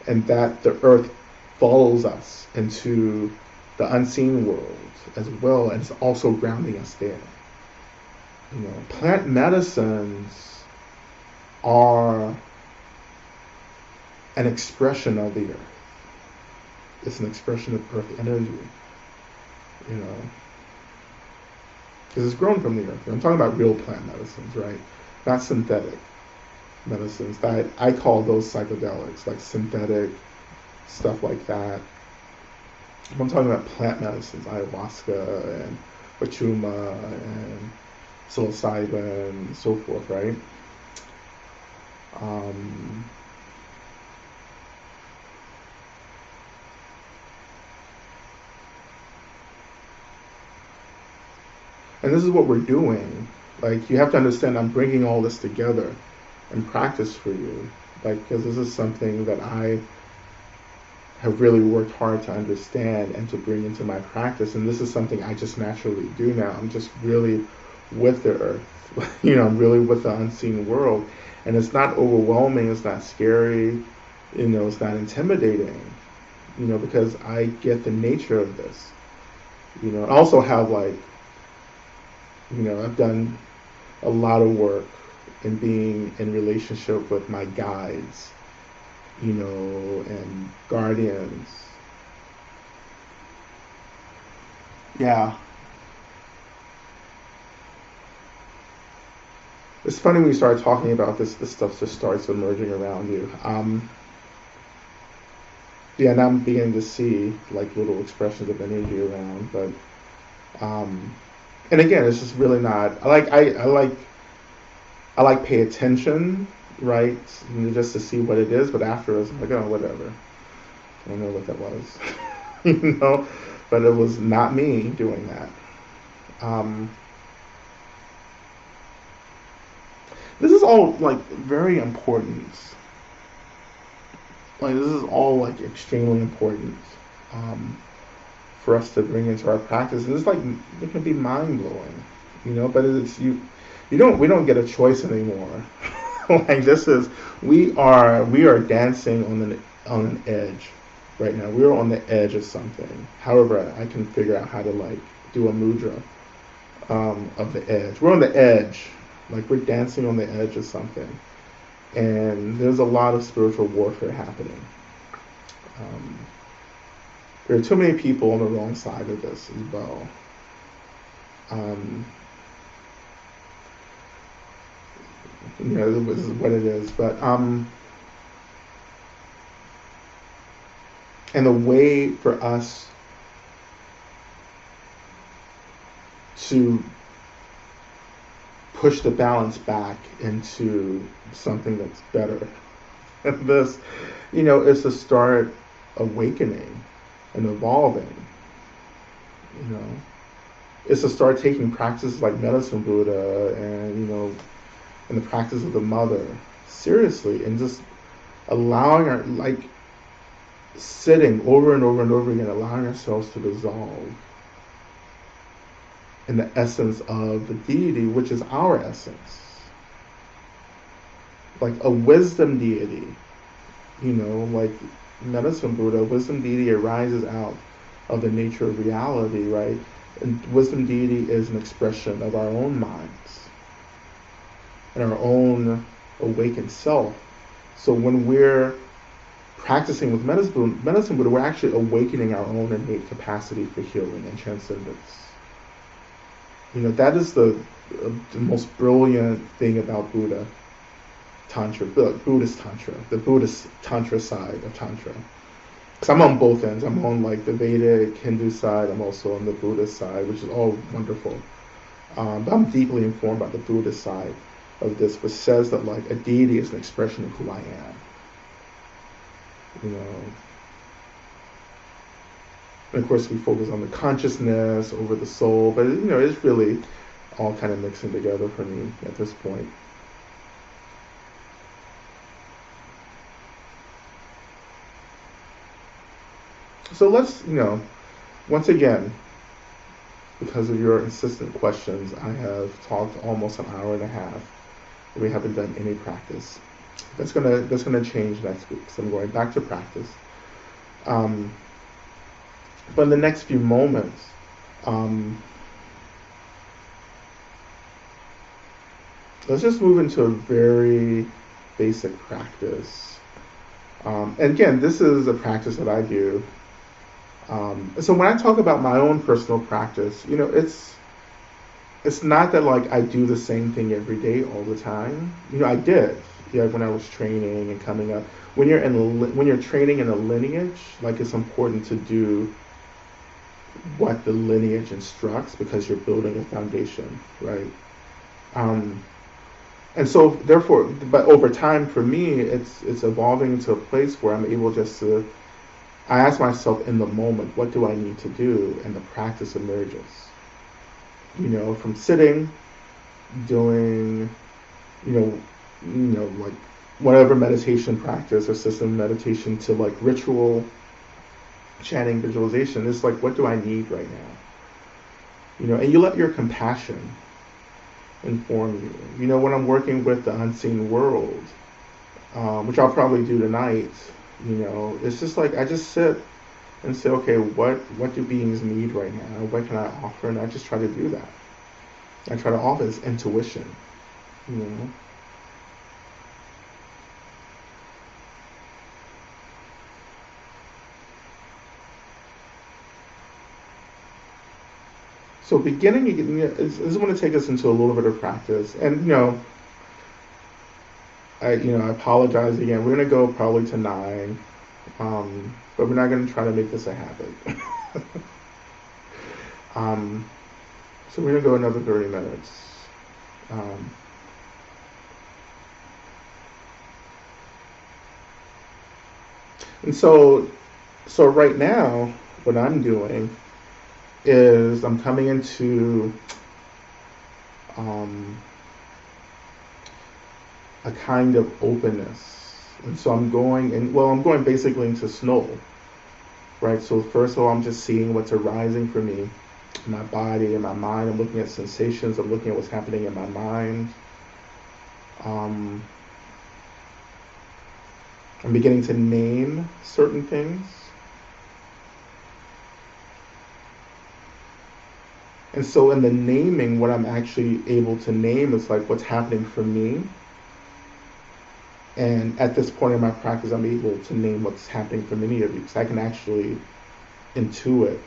and that the earth follows us into the unseen world as well, and it's also grounding us there. Plant medicines are an expression of the earth. It's an expression of earth energy, because it's grown from the earth. I'm talking about real plant medicines, right? Not synthetic medicines. That I call those psychedelics, like synthetic stuff like that. I'm talking about plant medicines, ayahuasca and pachuma and psilocybin and so forth, right? And this is what we're doing. Like, you have to understand, I'm bringing all this together in practice for you. Like, because this is something that I have really worked hard to understand and to bring into my practice. And this is something I just naturally do now. I'm just really with the earth. I'm really with the unseen world. And it's not overwhelming. It's not scary. It's not intimidating. Because I get the nature of this. I also have like, I've done a lot of work in being in relationship with my guides, and guardians. Yeah. It's funny when you start talking about this stuff just starts emerging around you. Yeah, and I'm beginning to see like little expressions of energy around, but and again, it's just really not. I like pay attention, right? Just to see what it is, but afterwards, I'm like, oh, whatever. I don't know what that was, But it was not me doing that. This is all like very important. Like this is all like extremely important. For us to bring into our practice, and it's like it can be mind blowing, but it's we don't get a choice anymore. Like this is we are dancing on an edge right now. We're on the edge of something. However, I can figure out how to like do a mudra of the edge. We're on the edge, like we're dancing on the edge of something, and there's a lot of spiritual warfare happening. There are too many people on the wrong side of this as well. This is what it is. But and the way for us to push the balance back into something that's better, and this, is to start awakening and evolving. you know, is to start taking practices like Medicine Buddha and, and the practice of the mother seriously, and just allowing our, like, sitting over and over and over again, allowing ourselves to dissolve in the essence of the deity, which is our essence. Like a wisdom deity, like Medicine Buddha, wisdom deity arises out of the nature of reality, right? And wisdom deity is an expression of our own minds and our own awakened self. So when we're practicing with Medicine Buddha, we're actually awakening our own innate capacity for healing and transcendence. That is the most brilliant thing about Buddha Tantra, Buddhist Tantra, the Buddhist Tantra side of Tantra. Because I'm on both ends. I'm on like the Vedic Hindu side. I'm also on the Buddhist side, which is all wonderful. But I'm deeply informed by the Buddhist side of this, which says that like a deity is an expression of who I am. And of course we focus on the consciousness over the soul, but it's really all kind of mixing together for me at this point. So let's, once again, because of your insistent questions, I have talked almost an hour and a half. We haven't done any practice. That's gonna change next week. So I'm going back to practice. But in the next few moments, let's just move into a very basic practice. And again, this is a practice that I do. So when I talk about my own personal practice, it's not that like I do the same thing every day all the time. I did, when I was training and coming up. When you're training in a lineage, like it's important to do what the lineage instructs because you're building a foundation, right? And so therefore, but over time for me, it's evolving to a place where I'm able just to, I ask myself in the moment, what do I need to do? And the practice emerges. From sitting, doing, like whatever meditation practice or system of meditation to like ritual, chanting, visualization. It's like, what do I need right now? And you let your compassion inform you. When I'm working with the unseen world, which I'll probably do tonight, it's just like I just sit and say, okay, what do beings need right now? What can I offer? And I just try to do that. I try to offer this intuition, So beginning, this is going to take us into a little bit of practice, and I apologize again. We're going to go probably to 9, but we're not going to try to make this a habit. So we're going to go another 30 minutes. And so right now, what I'm doing is I'm coming into a kind of openness. And so I'm going basically into snow, right? So first of all, I'm just seeing what's arising for me in my body and my mind. I'm looking at sensations. I'm looking at what's happening in my mind. I'm beginning to name certain things. And so in the naming, what I'm actually able to name is like what's happening for me. And at this point in my practice, I'm able to name what's happening for many of you, because I can actually intuit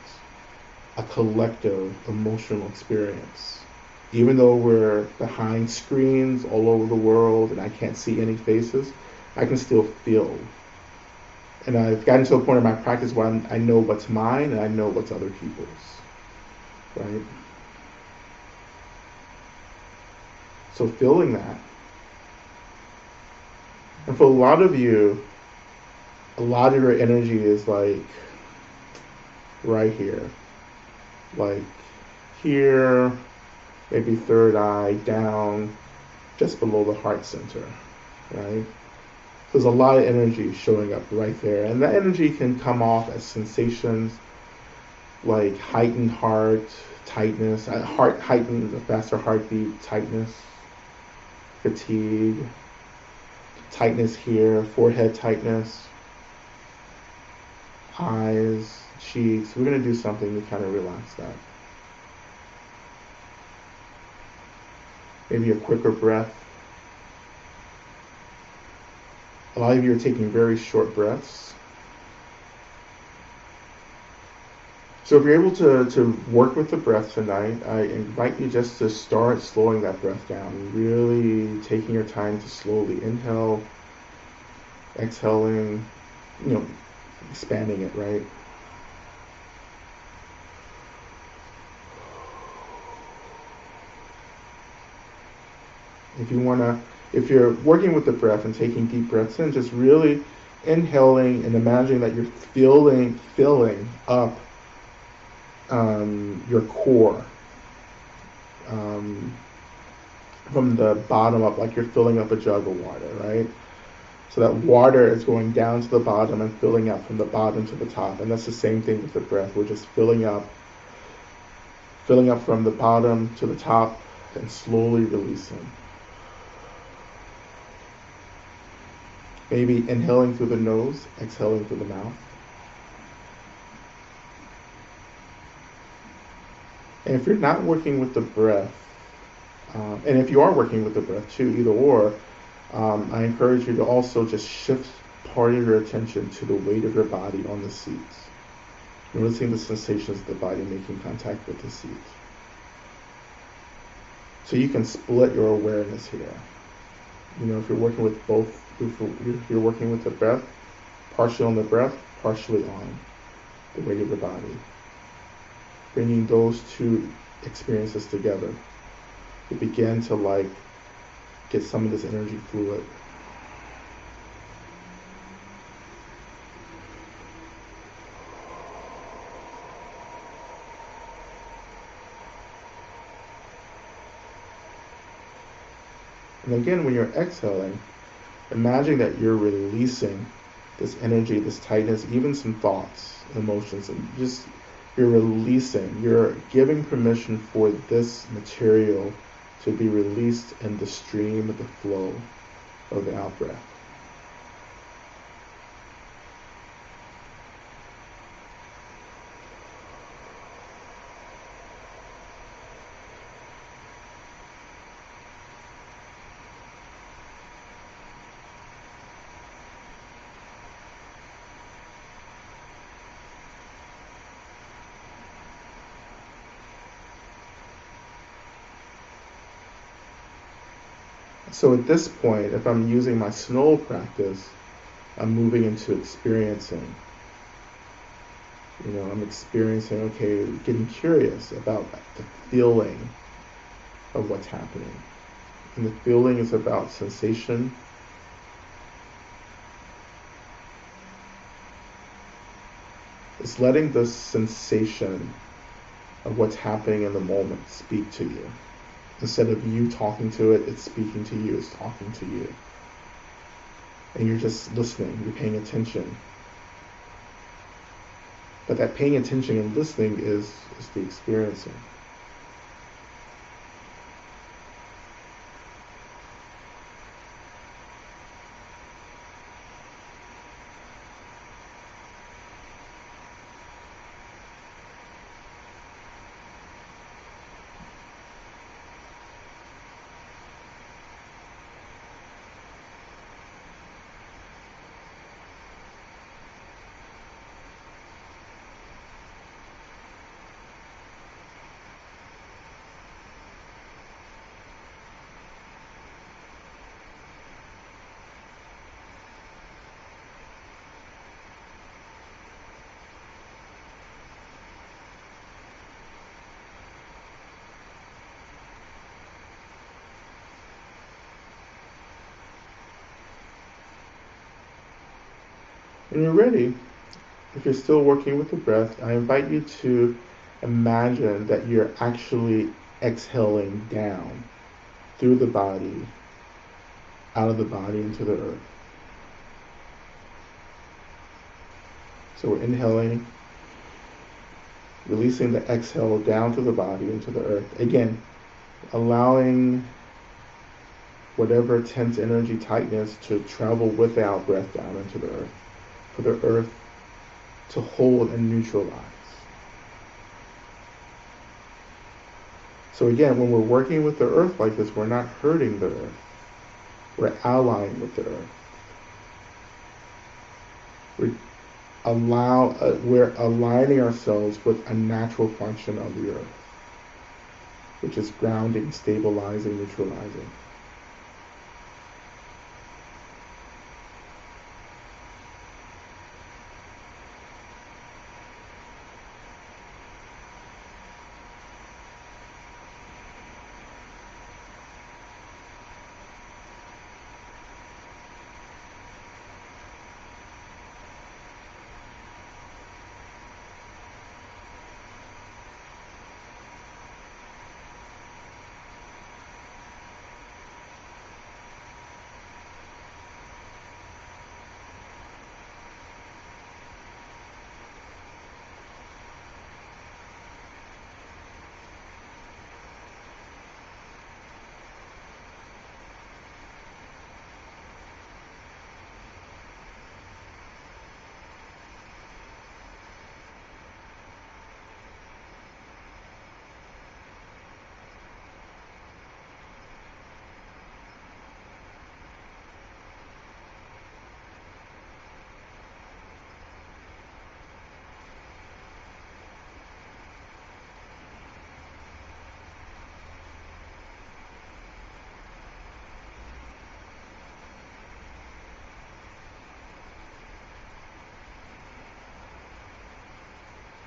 a collective emotional experience. Even though we're behind screens all over the world and I can't see any faces, I can still feel. And I've gotten to a point in my practice where I know what's mine and I know what's other people's. Right? So feeling that. And for a lot of you, a lot of your energy is like right here. like here, maybe third eye down, just below the heart center, right? There's a lot of energy showing up right there, and that energy can come off as sensations like heightened heart, tightness, heart heightened, a faster heartbeat, tightness, fatigue, tightness here, forehead tightness, eyes, cheeks. We're going to do something to kind of relax that. Maybe a quicker breath. A lot of you are taking very short breaths. So if you're able to work with the breath tonight, I invite you just to start slowing that breath down, really taking your time to slowly inhale, exhaling, expanding it, right? If you're working with the breath and taking deep breaths in, just really inhaling and imagining that you're filling up your core from the bottom up, like you're filling up a jug of water, right? So that water is going down to the bottom and filling up from the bottom to the top. And that's the same thing with the breath. We're just filling up from the bottom to the top and slowly releasing. Maybe inhaling through the nose, exhaling through the mouth. And if you're not working with the breath, and if you are working with the breath too, either or, I encourage you to also just shift part of your attention to the weight of your body on the seats. Noticing the sensations of the body making contact with the seat. So you can split your awareness here. If you're working with both, if you're working with the breath, partially on the breath, partially on the weight of your body. Bringing those two experiences together, you begin to get some of this energy fluid. And again, when you're exhaling, imagine that you're releasing this energy, this tightness, even some thoughts, emotions, and you're releasing, you're giving permission for this material to be released in the stream, the flow of the out-breath. So at this point, if I'm using my snow practice, I'm moving into experiencing. I'm experiencing, getting curious about the feeling of what's happening. And the feeling is about sensation. It's letting the sensation of what's happening in the moment speak to you. Instead of you talking to it, it's speaking to you, it's talking to you. And you're just listening, you're paying attention. But that paying attention and listening is the experiencing. When you're ready, if you're still working with the breath, I invite you to imagine that you're actually exhaling down through the body, out of the body into the earth. So we're inhaling, releasing the exhale down through the body into the earth. Again, allowing whatever tense energy, tightness to travel with our breath down into the earth, for the earth to hold and neutralize. So again, when we're working with the earth like this, we're not hurting the earth. We're allying with the earth. We're aligning ourselves with a natural function of the earth, which is grounding, stabilizing, neutralizing.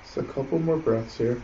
So a couple more breaths here.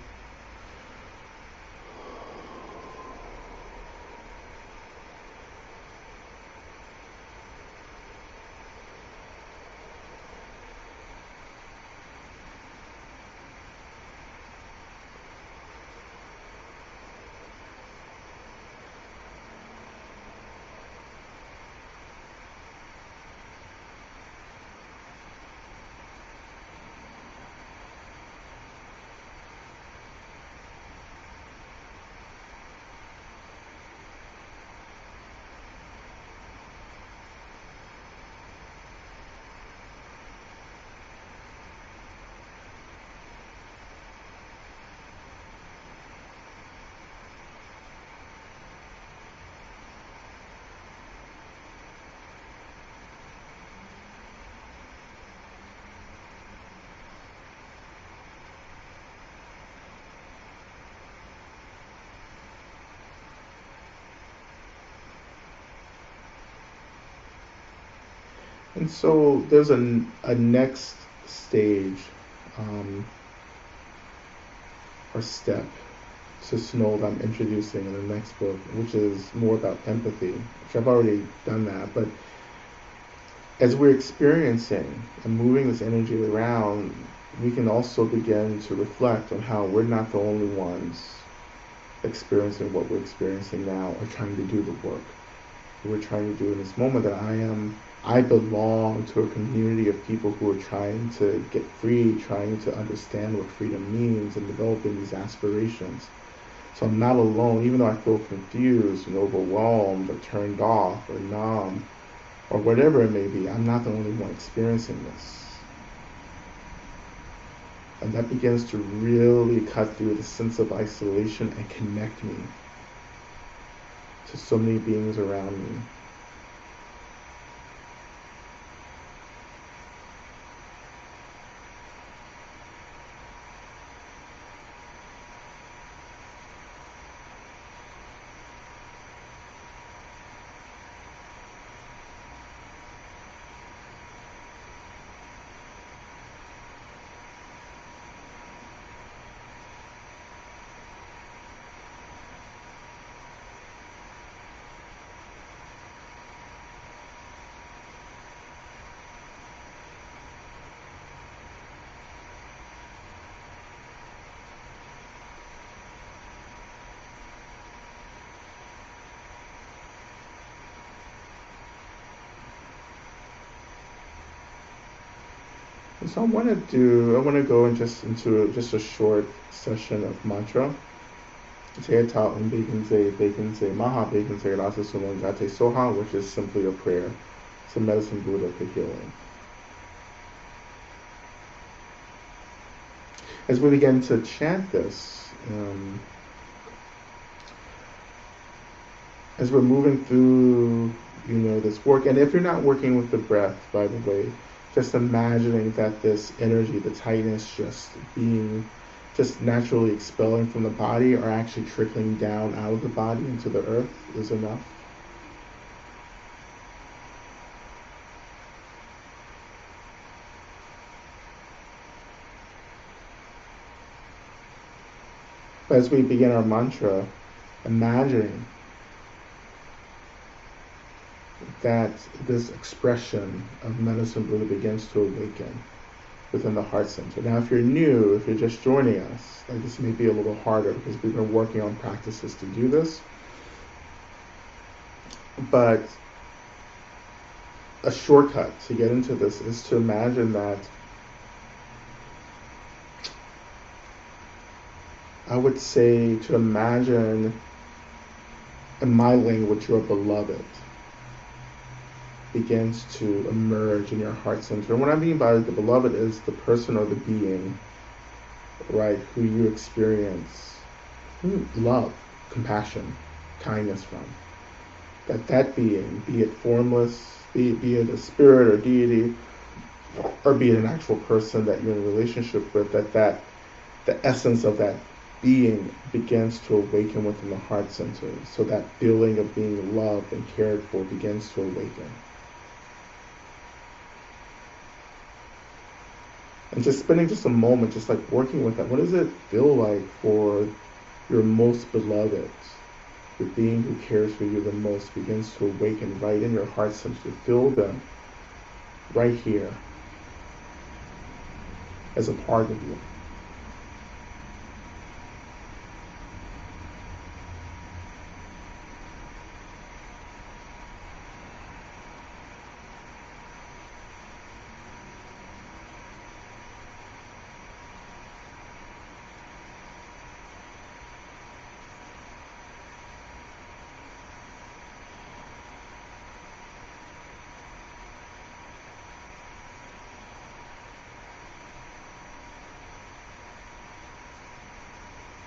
And so there's a next stage or step to Snow that I'm introducing in the next book, which is more about empathy, which I've already done that. But as we're experiencing and moving this energy around, we can also begin to reflect on how we're not the only ones experiencing what we're experiencing now or trying to do the work we're trying to do in this moment, that I belong to a community of people who are trying to get free, trying to understand what freedom means and developing these aspirations. So I'm not alone, even though I feel confused and overwhelmed or turned off or numb or whatever it may be. I'm not the only one experiencing this. And that begins to really cut through the sense of isolation and connect me to so many beings around me. So I want to go into just a short session of mantra. Te ta um beginze, maha beginze, rasa sulung gate soha, which is simply a prayer. It's a medicine Buddha for healing. As we begin to chant this, as we're moving through, this work, and if you're not working with the breath, by the way, just imagining that this energy, the tightness, just naturally expelling from the body or actually trickling down out of the body into the earth is enough. But as we begin our mantra, imagining that this expression of medicine Buddha begins to awaken within the heart center. Now, if you're new, if you're just joining us, this may be a little harder because we've been working on practices to do this. But a shortcut to get into this is to imagine that I would say to imagine, in my language, your beloved begins to emerge in your heart center. And what I mean by the beloved is the person or the being, right, who you experience love, compassion, kindness from. That being, be it formless, be it a spirit or deity, or be it an actual person that you're in a relationship with, that the essence of that being begins to awaken within the heart center. So that feeling of being loved and cared for begins to awaken. And just spending just a moment, just like working with that. What does it feel like for your most beloved, the being who cares for you the most, begins to awaken right in your heart center? To feel them right here as a part of you.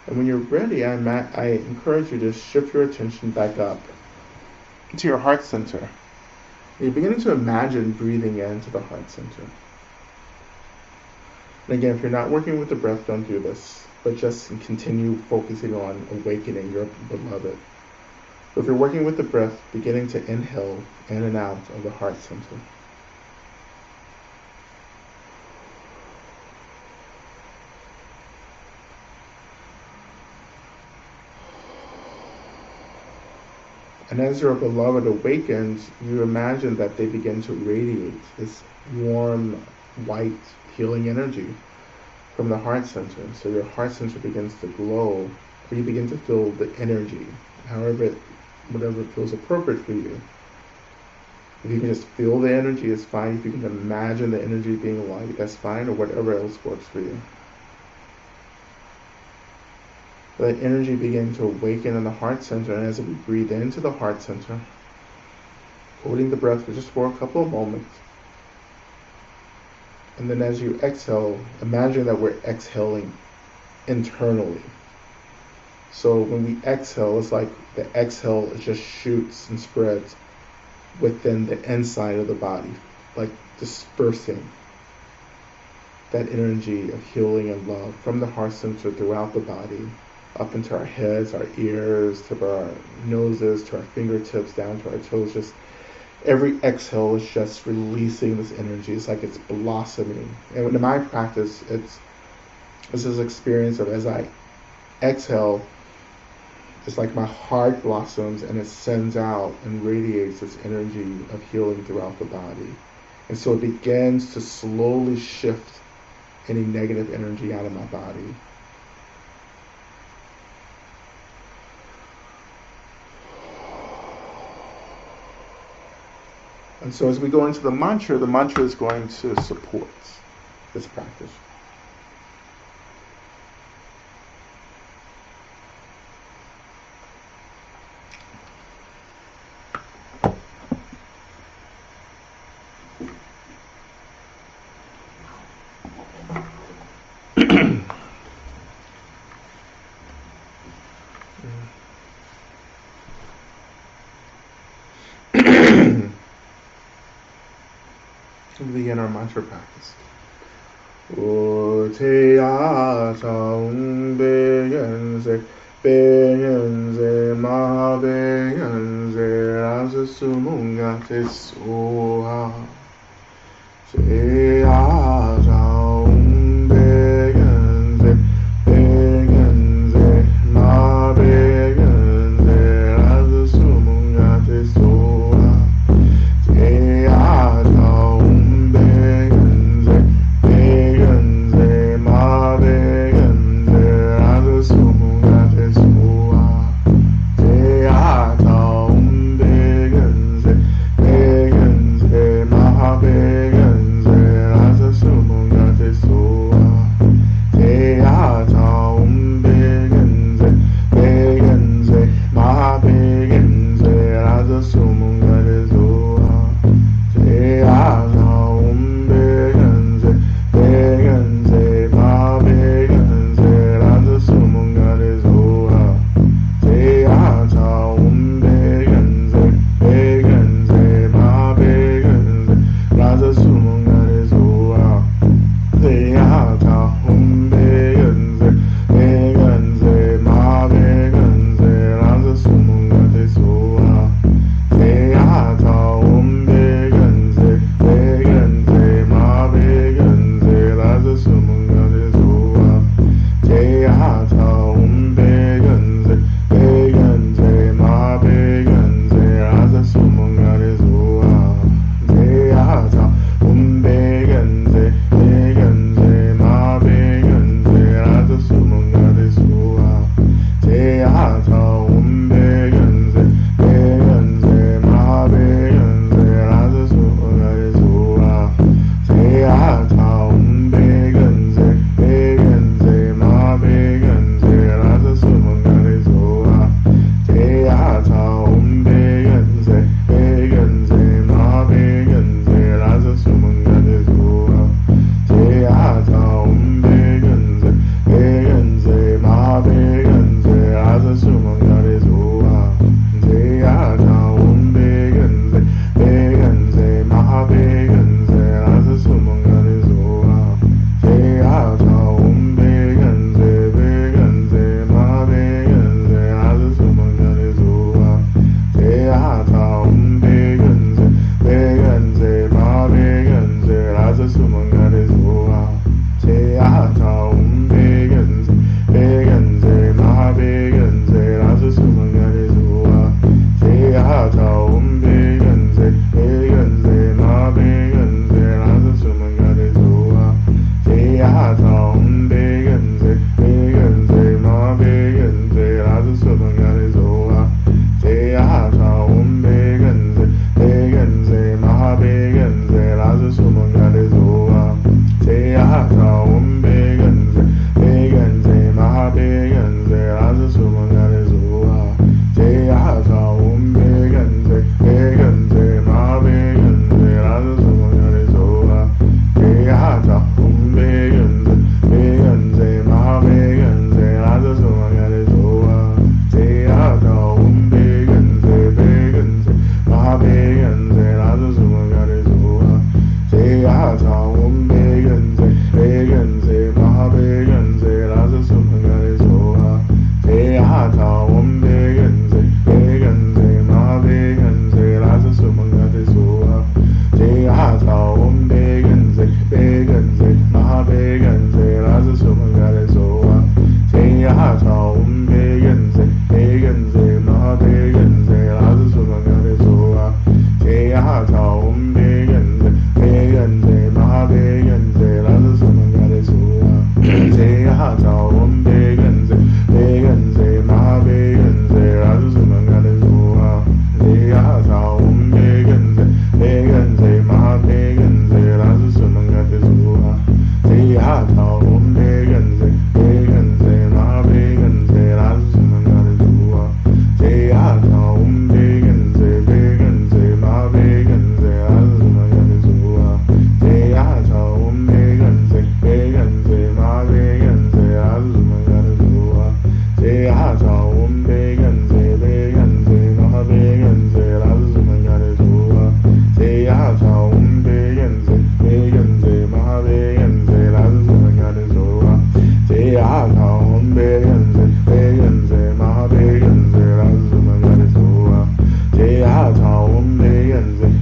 And when you're ready, I encourage you to shift your attention back up to your heart center. And you're beginning to imagine breathing into the heart center. And again, if you're not working with the breath, don't do this, but just continue focusing on awakening your beloved. But if you're working with the breath, beginning to inhale in and out of the heart center. And as your beloved awakens, you imagine that they begin to radiate this warm, white, healing energy from the heart center. So your heart center begins to glow, or you begin to feel the energy, whatever feels appropriate for you. If you can just feel the energy, it's fine. If you can imagine the energy being light, that's fine, or whatever else works for you. Let energy begin to awaken in the heart center, and as we breathe into the heart center, holding the breath for a couple of moments, and then as you exhale, imagine that we're exhaling internally. So when we exhale, it's like the exhale just shoots and spreads within the inside of the body, like dispersing that energy of healing and love from the heart center throughout the body, up into our heads, our ears, to our noses, to our fingertips, down to our toes. Just every exhale is just releasing this energy. It's like it's blossoming. And in my practice, it's this experience of, as I exhale, it's like my heart blossoms and it sends out and radiates this energy of healing throughout the body. And so it begins to slowly shift any negative energy out of my body. And so as we go into the mantra is going to support. this practice. Begin our mantra practice. Uteya Saung Begenze Begenze Ma Begenze Rasa Sumunga Tesuha Teya Saung Begenze Begenze Ma Begenze Rasa Sumunga Tesuha Teya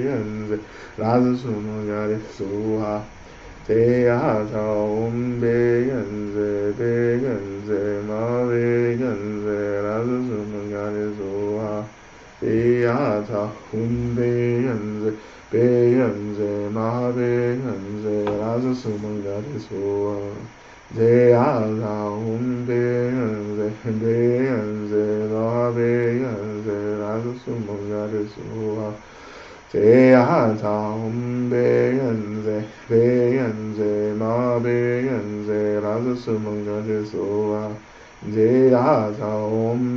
Yanze, Raza Sumangare Soha. Teyaha Beyanze, Beyanze, Ma Beyanze, Raza Sumangare Soha. Teyaha Beyanze, Beyanze, Ma Beyanze, Raza Sumangare Soha. Teyaha Beyanze, Beyanze, Ma Beyanze, Raza Sumangare Soha. Teyaha Beyanze, Beyanze, Ma Beyanze, Raza Sumangare Soha. Teyaha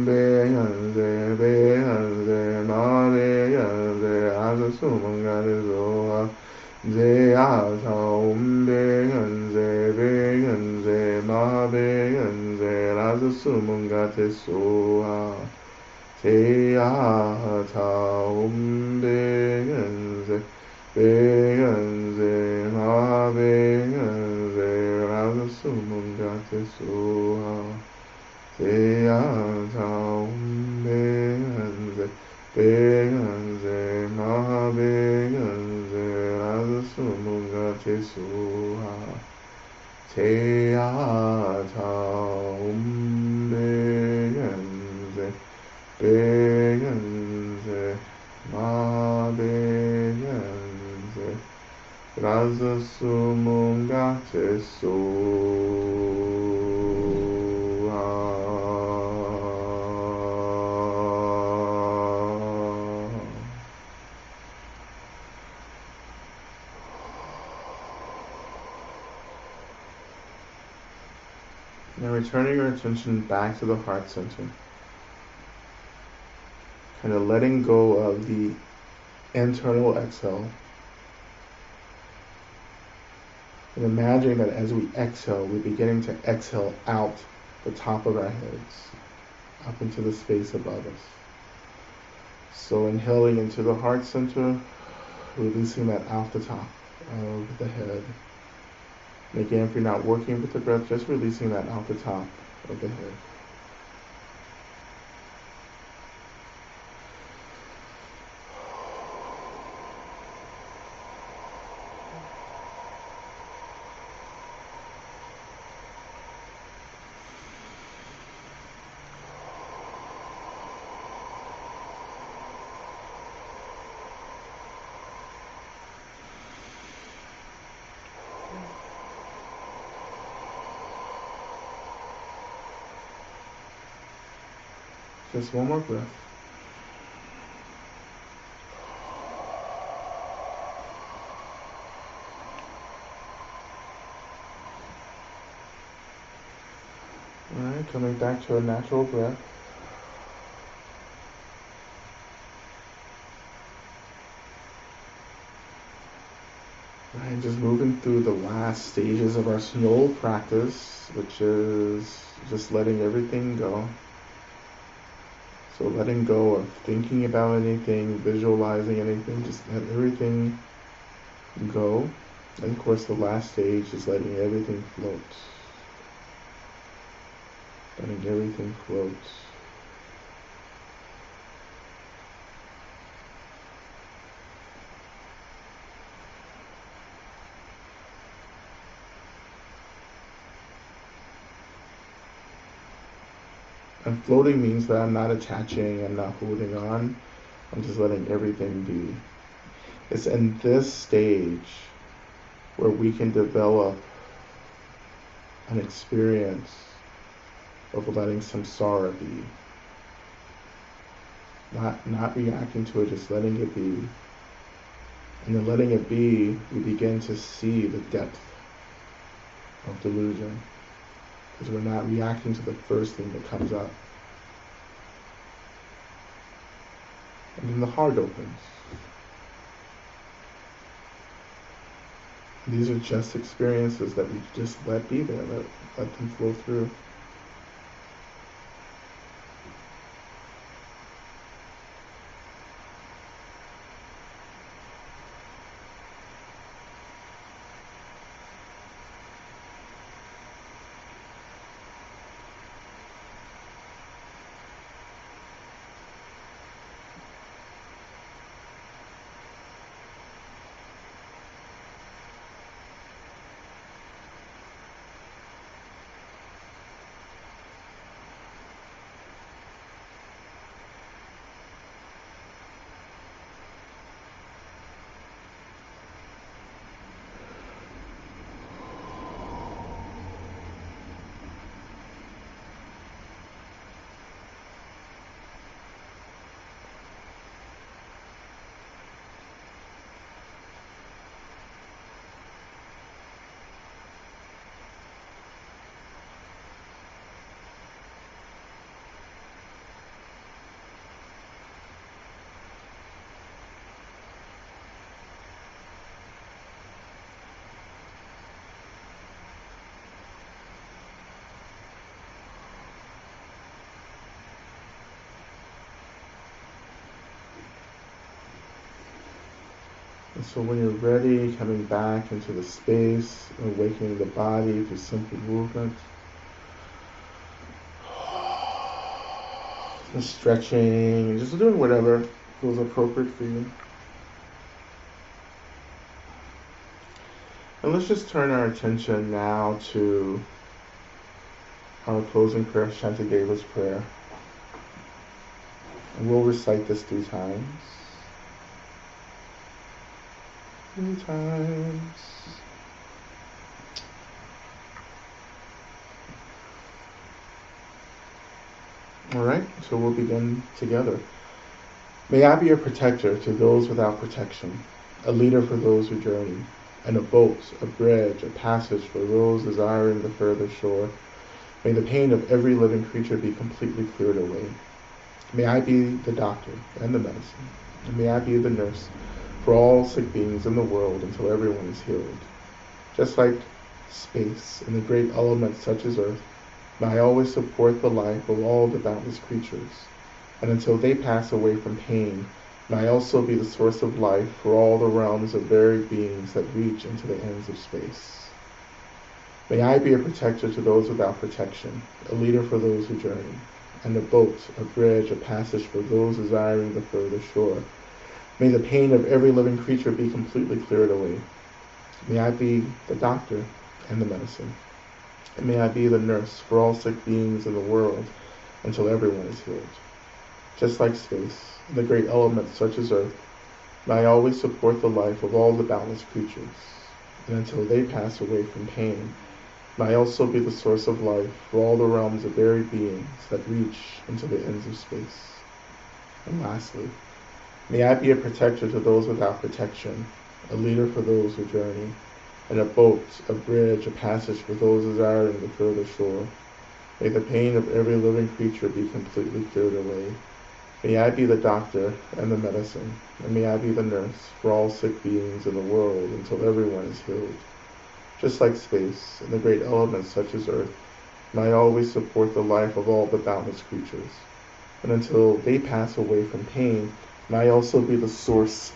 Beyanze, Beyanze, Ma Beyanze, Raza Sumangare Soha. Teyaha Beyanze, Beyanze, Ma Beyanze, Raza Sumangare Soha. Teyaha Beyanze, Beyanze, Ma Beyanze, Raza Sumangare Soha. Teyaha Beyanze, Beyanze, Ma Beyanze, Raza Sumangare Soha. Teyaha Beyanze, Beyanze, Ma Beyanze, Raza Sumangare Soha. Now returning our attention back to the heart center. Kind of letting go of the internal exhale. And imagining that as we exhale, we're beginning to exhale out the top of our heads, up into the space above us. So inhaling into the heart center, releasing that out the top of the head. And again, if you're not working with the breath, just releasing that out the top of the head. Just one more breath. Alright, coming back to a natural breath. Alright, just moving through the last stages of our snow practice, which is just letting everything go. So letting go of thinking about anything, visualizing anything, just let everything go. And of course the last stage is letting everything float. Letting everything float. And floating means that I'm not attaching, I'm not holding on, I'm just letting everything be. It's in this stage where we can develop an experience of letting samsara be. Not reacting to it, just letting it be. And then letting it be, we begin to see the depth of delusion. Because we're not reacting to the first thing that comes up. And then the heart opens. These are just experiences that we just let be there, let them flow through. And so when you're ready, coming back into the space, awakening the body through simple movement, just stretching, just doing whatever feels appropriate for you. And let's just turn our attention now to our closing prayer, Shantideva's prayer. And we'll recite this 3 times. 3 times. Alright, so we'll begin together. May I be a protector to those without protection, a leader for those who journey, and a boat, a bridge, a passage for those desiring the further shore. May the pain of every living creature be completely cleared away. May I be the doctor and the medicine, and may I be the nurse for all sick beings in the world until everyone is healed. Just like space and the great elements such as earth, may I always support the life of all the boundless creatures, and until they pass away from pain, may I also be the source of life for all the realms of varied beings that reach into the ends of space. May I be a protector to those without protection, a leader for those who journey, and a boat, a bridge, a passage for those desiring the further shore. May the pain of every living creature be completely cleared away. May I be the doctor and the medicine, and may I be the nurse for all sick beings in the world until everyone is healed. Just like space and the great elements such as earth, may I always support the life of all the boundless creatures, and until they pass away from pain, may I also be the source of life for all the realms of varied beings that reach into the ends of space. And lastly, may I be a protector to those without protection, a leader for those who journey, and a boat, a bridge, a passage for those desiring the further shore. May the pain of every living creature be completely cleared away. May I be the doctor and the medicine, and may I be the nurse for all sick beings in the world until everyone is healed. Just like space and the great elements such as earth, may I always support the life of all the boundless creatures, and until they pass away from pain, may I also be the source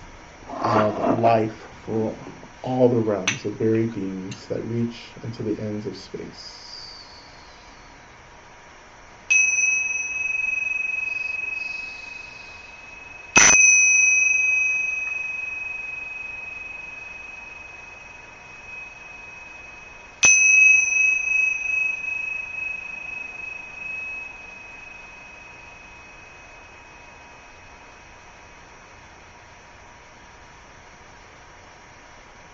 of life for all the realms of varied beings that reach into the ends of space.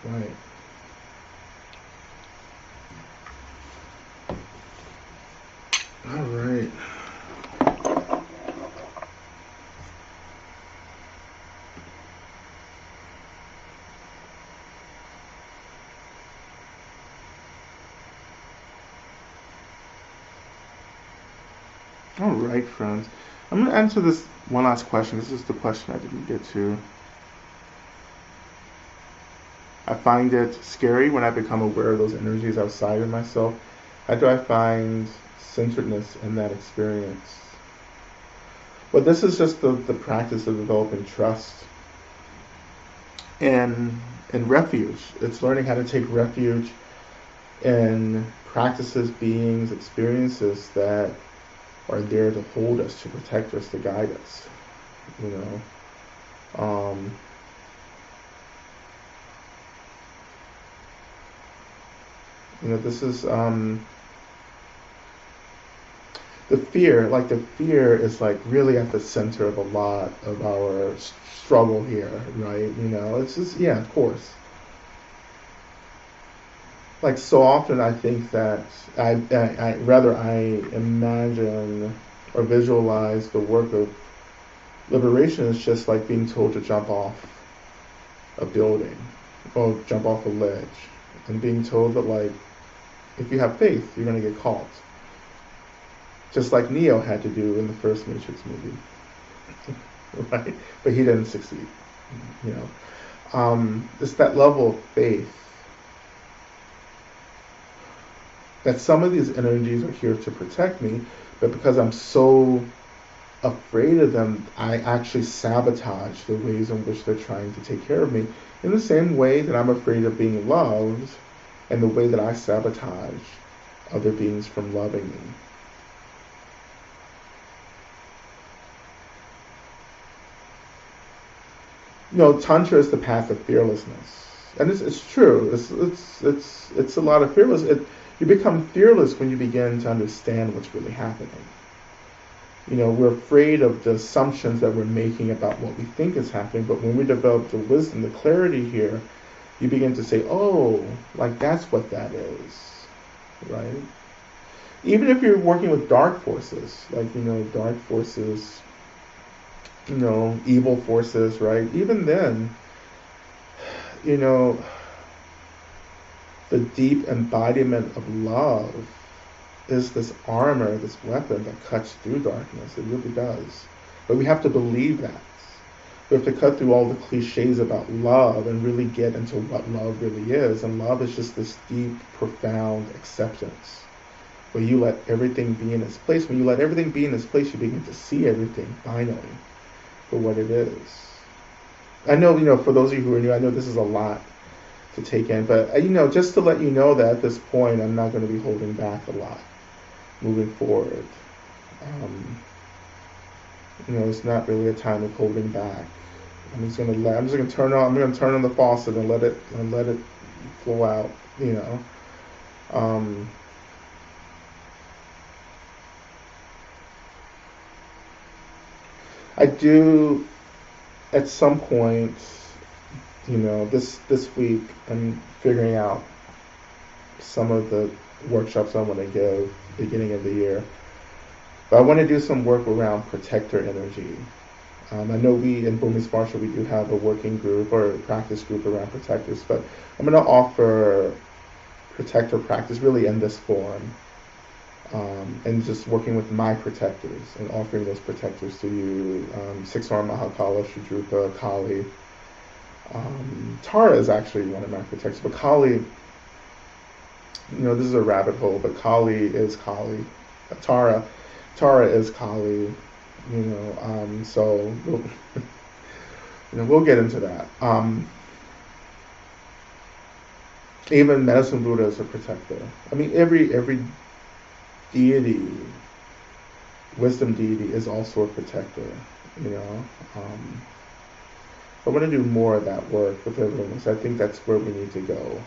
Right. All right. All right, friends. I'm going to answer this one last question. This is the question I didn't get to. I find it scary when I become aware of those energies outside of myself. How do I find centeredness in that experience? Well, this is just the practice of developing trust and refuge. It's learning how to take refuge in practices, beings, experiences that are there to hold us, to protect us, to guide us. You know, this is the fear. Like the fear is like really at the center of a lot of our struggle here, right? It's just of course. Like so often, I think that I imagine or visualize the work of liberation is just like being told to jump off a building or jump off a ledge, and being told that like if you have faith, you're going to get caught. Just like Neo had to do in the first Matrix movie, right? But he didn't succeed. It's that level of faith that some of these energies are here to protect me, but because I'm so afraid of them, I actually sabotage the ways in which they're trying to take care of me. In the same way that I'm afraid of being loved, and the way that I sabotage other beings from loving me. Tantra is the path of fearlessness, and it's true. It's a lot of fearless. You become fearless when you begin to understand what's really happening. We're afraid of the assumptions that we're making about what we think is happening, but when we develop the wisdom, the clarity here, you begin to say, oh, like that's what that is, right? Even if you're working with dark forces, like, dark forces, evil forces, right? Even then, the deep embodiment of love is this armor, this weapon that cuts through darkness. It really does. But we have to believe that. We have to cut through all the cliches about love and really get into what love really is. And love is just this deep, profound acceptance, where you let everything be in its place. When you let everything be in its place, you begin to see everything finally for what it is. I know, for those of you who are new, I know this is a lot to take in, but just to let you know that at this point, I'm not going to be holding back a lot moving forward. It's not really a time of holding back. I'm just gonna turn on the faucet and let it flow out. I do at some point, this week, I'm figuring out some of the workshops I want to give beginning of the year. But I want to do some work around protector energy. I know we in Burmese Martial, we do have a working group or a practice group around protectors, but I'm going to offer protector practice really in this form, and just working with my protectors and offering those protectors to you. Six-arm Mahakala, Shudrupa, Kali. Tara is actually one of my protectors, but Kali, this is a rabbit hole, but Kali is Kali. Tara is Kali, so we'll get into that. Even Medicine Buddha is a protector. I mean, every deity, wisdom deity, is also a protector. I want to do more of that work with everyone. So I think that's where we need to go.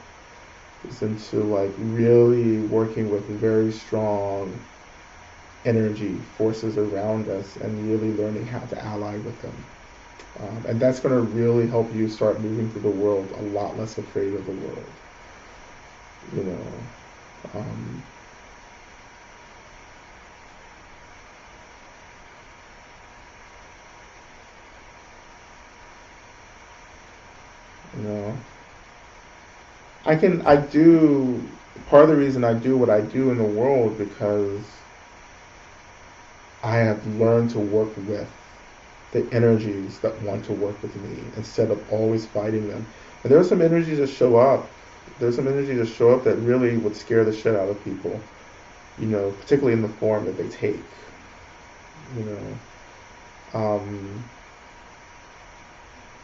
Is into really working with very strong energy forces around us and really learning how to ally with them. And that's going to really help you start moving through the world a lot less afraid of the world. Part of the reason I do what I do in the world because I have learned to work with the energies that want to work with me instead of always fighting them. And there are some energies that show up. There's some energies that show up that really would scare the shit out of people, particularly in the form that they take.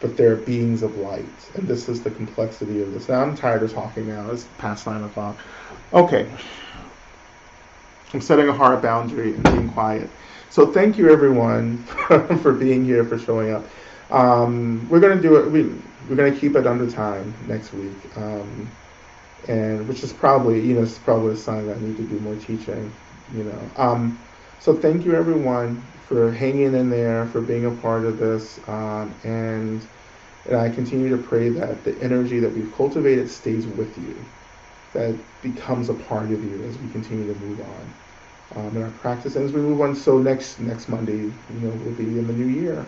But they're beings of light, and this is the complexity of this. Now, I'm tired of talking now. It's past 9 o'clock. Okay. I'm setting a hard boundary and being quiet. So thank you, everyone, for being here, for showing up. We're going to do it. We're going to keep it under time next week, and which is probably, it's probably a sign that I need to do more teaching. So thank you, everyone, for hanging in there, for being a part of this, and I continue to pray that the energy that we've cultivated stays with you, that becomes a part of you as we continue to move on in our practice, and as we move on. So next Monday, we'll be in the new year.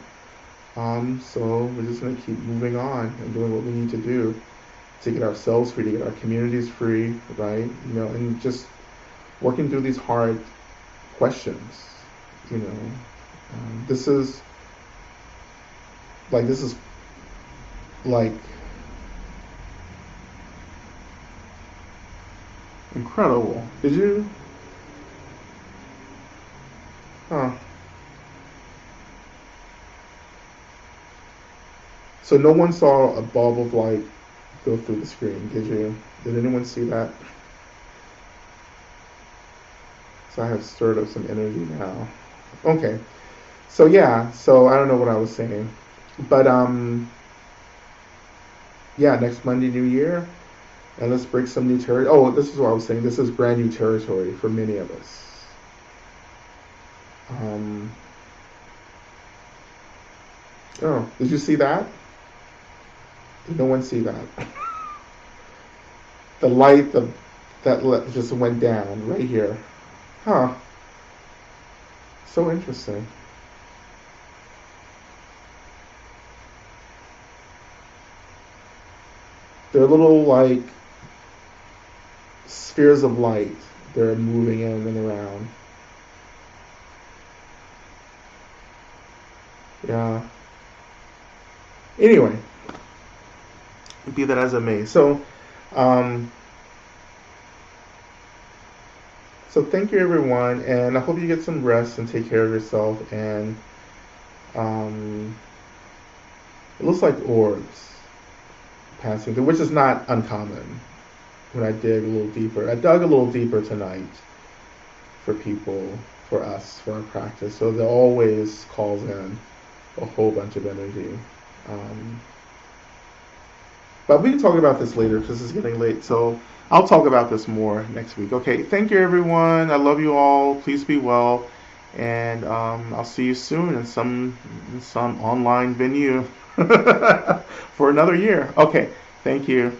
So we're just going to keep moving on and doing what we need to do to get ourselves free, to get our communities free, right? And just working through these hard questions. This is incredible. Did you? Huh. So no one saw a bulb of light go through the screen, did you? Did anyone see that? So I have stirred up some energy now. Okay. So yeah, so I don't know what I was saying. But yeah, next Monday, New Year, and let's break some new territory. Oh, this is what I was saying. This is brand new territory for many of us. Um, oh, did you see that? Did no one see that? The light that just went down right here. Huh. So interesting. They're little like spheres of light. They're moving in and around. Yeah. Anyway, be that as it may. Um, so thank you everyone, and I hope you get some rest and take care of yourself. And um, it looks like orbs passing through, which is not uncommon. When I dig a little deeper, I dug a little deeper tonight for people, for us, for our practice. So there always calls in a whole bunch of energy. But we can talk about this later because it's getting late. So I'll talk about this more next week. Okay, thank you everyone. I love you all. Please be well. And I'll see you soon in some online venue for another year. Okay, thank you.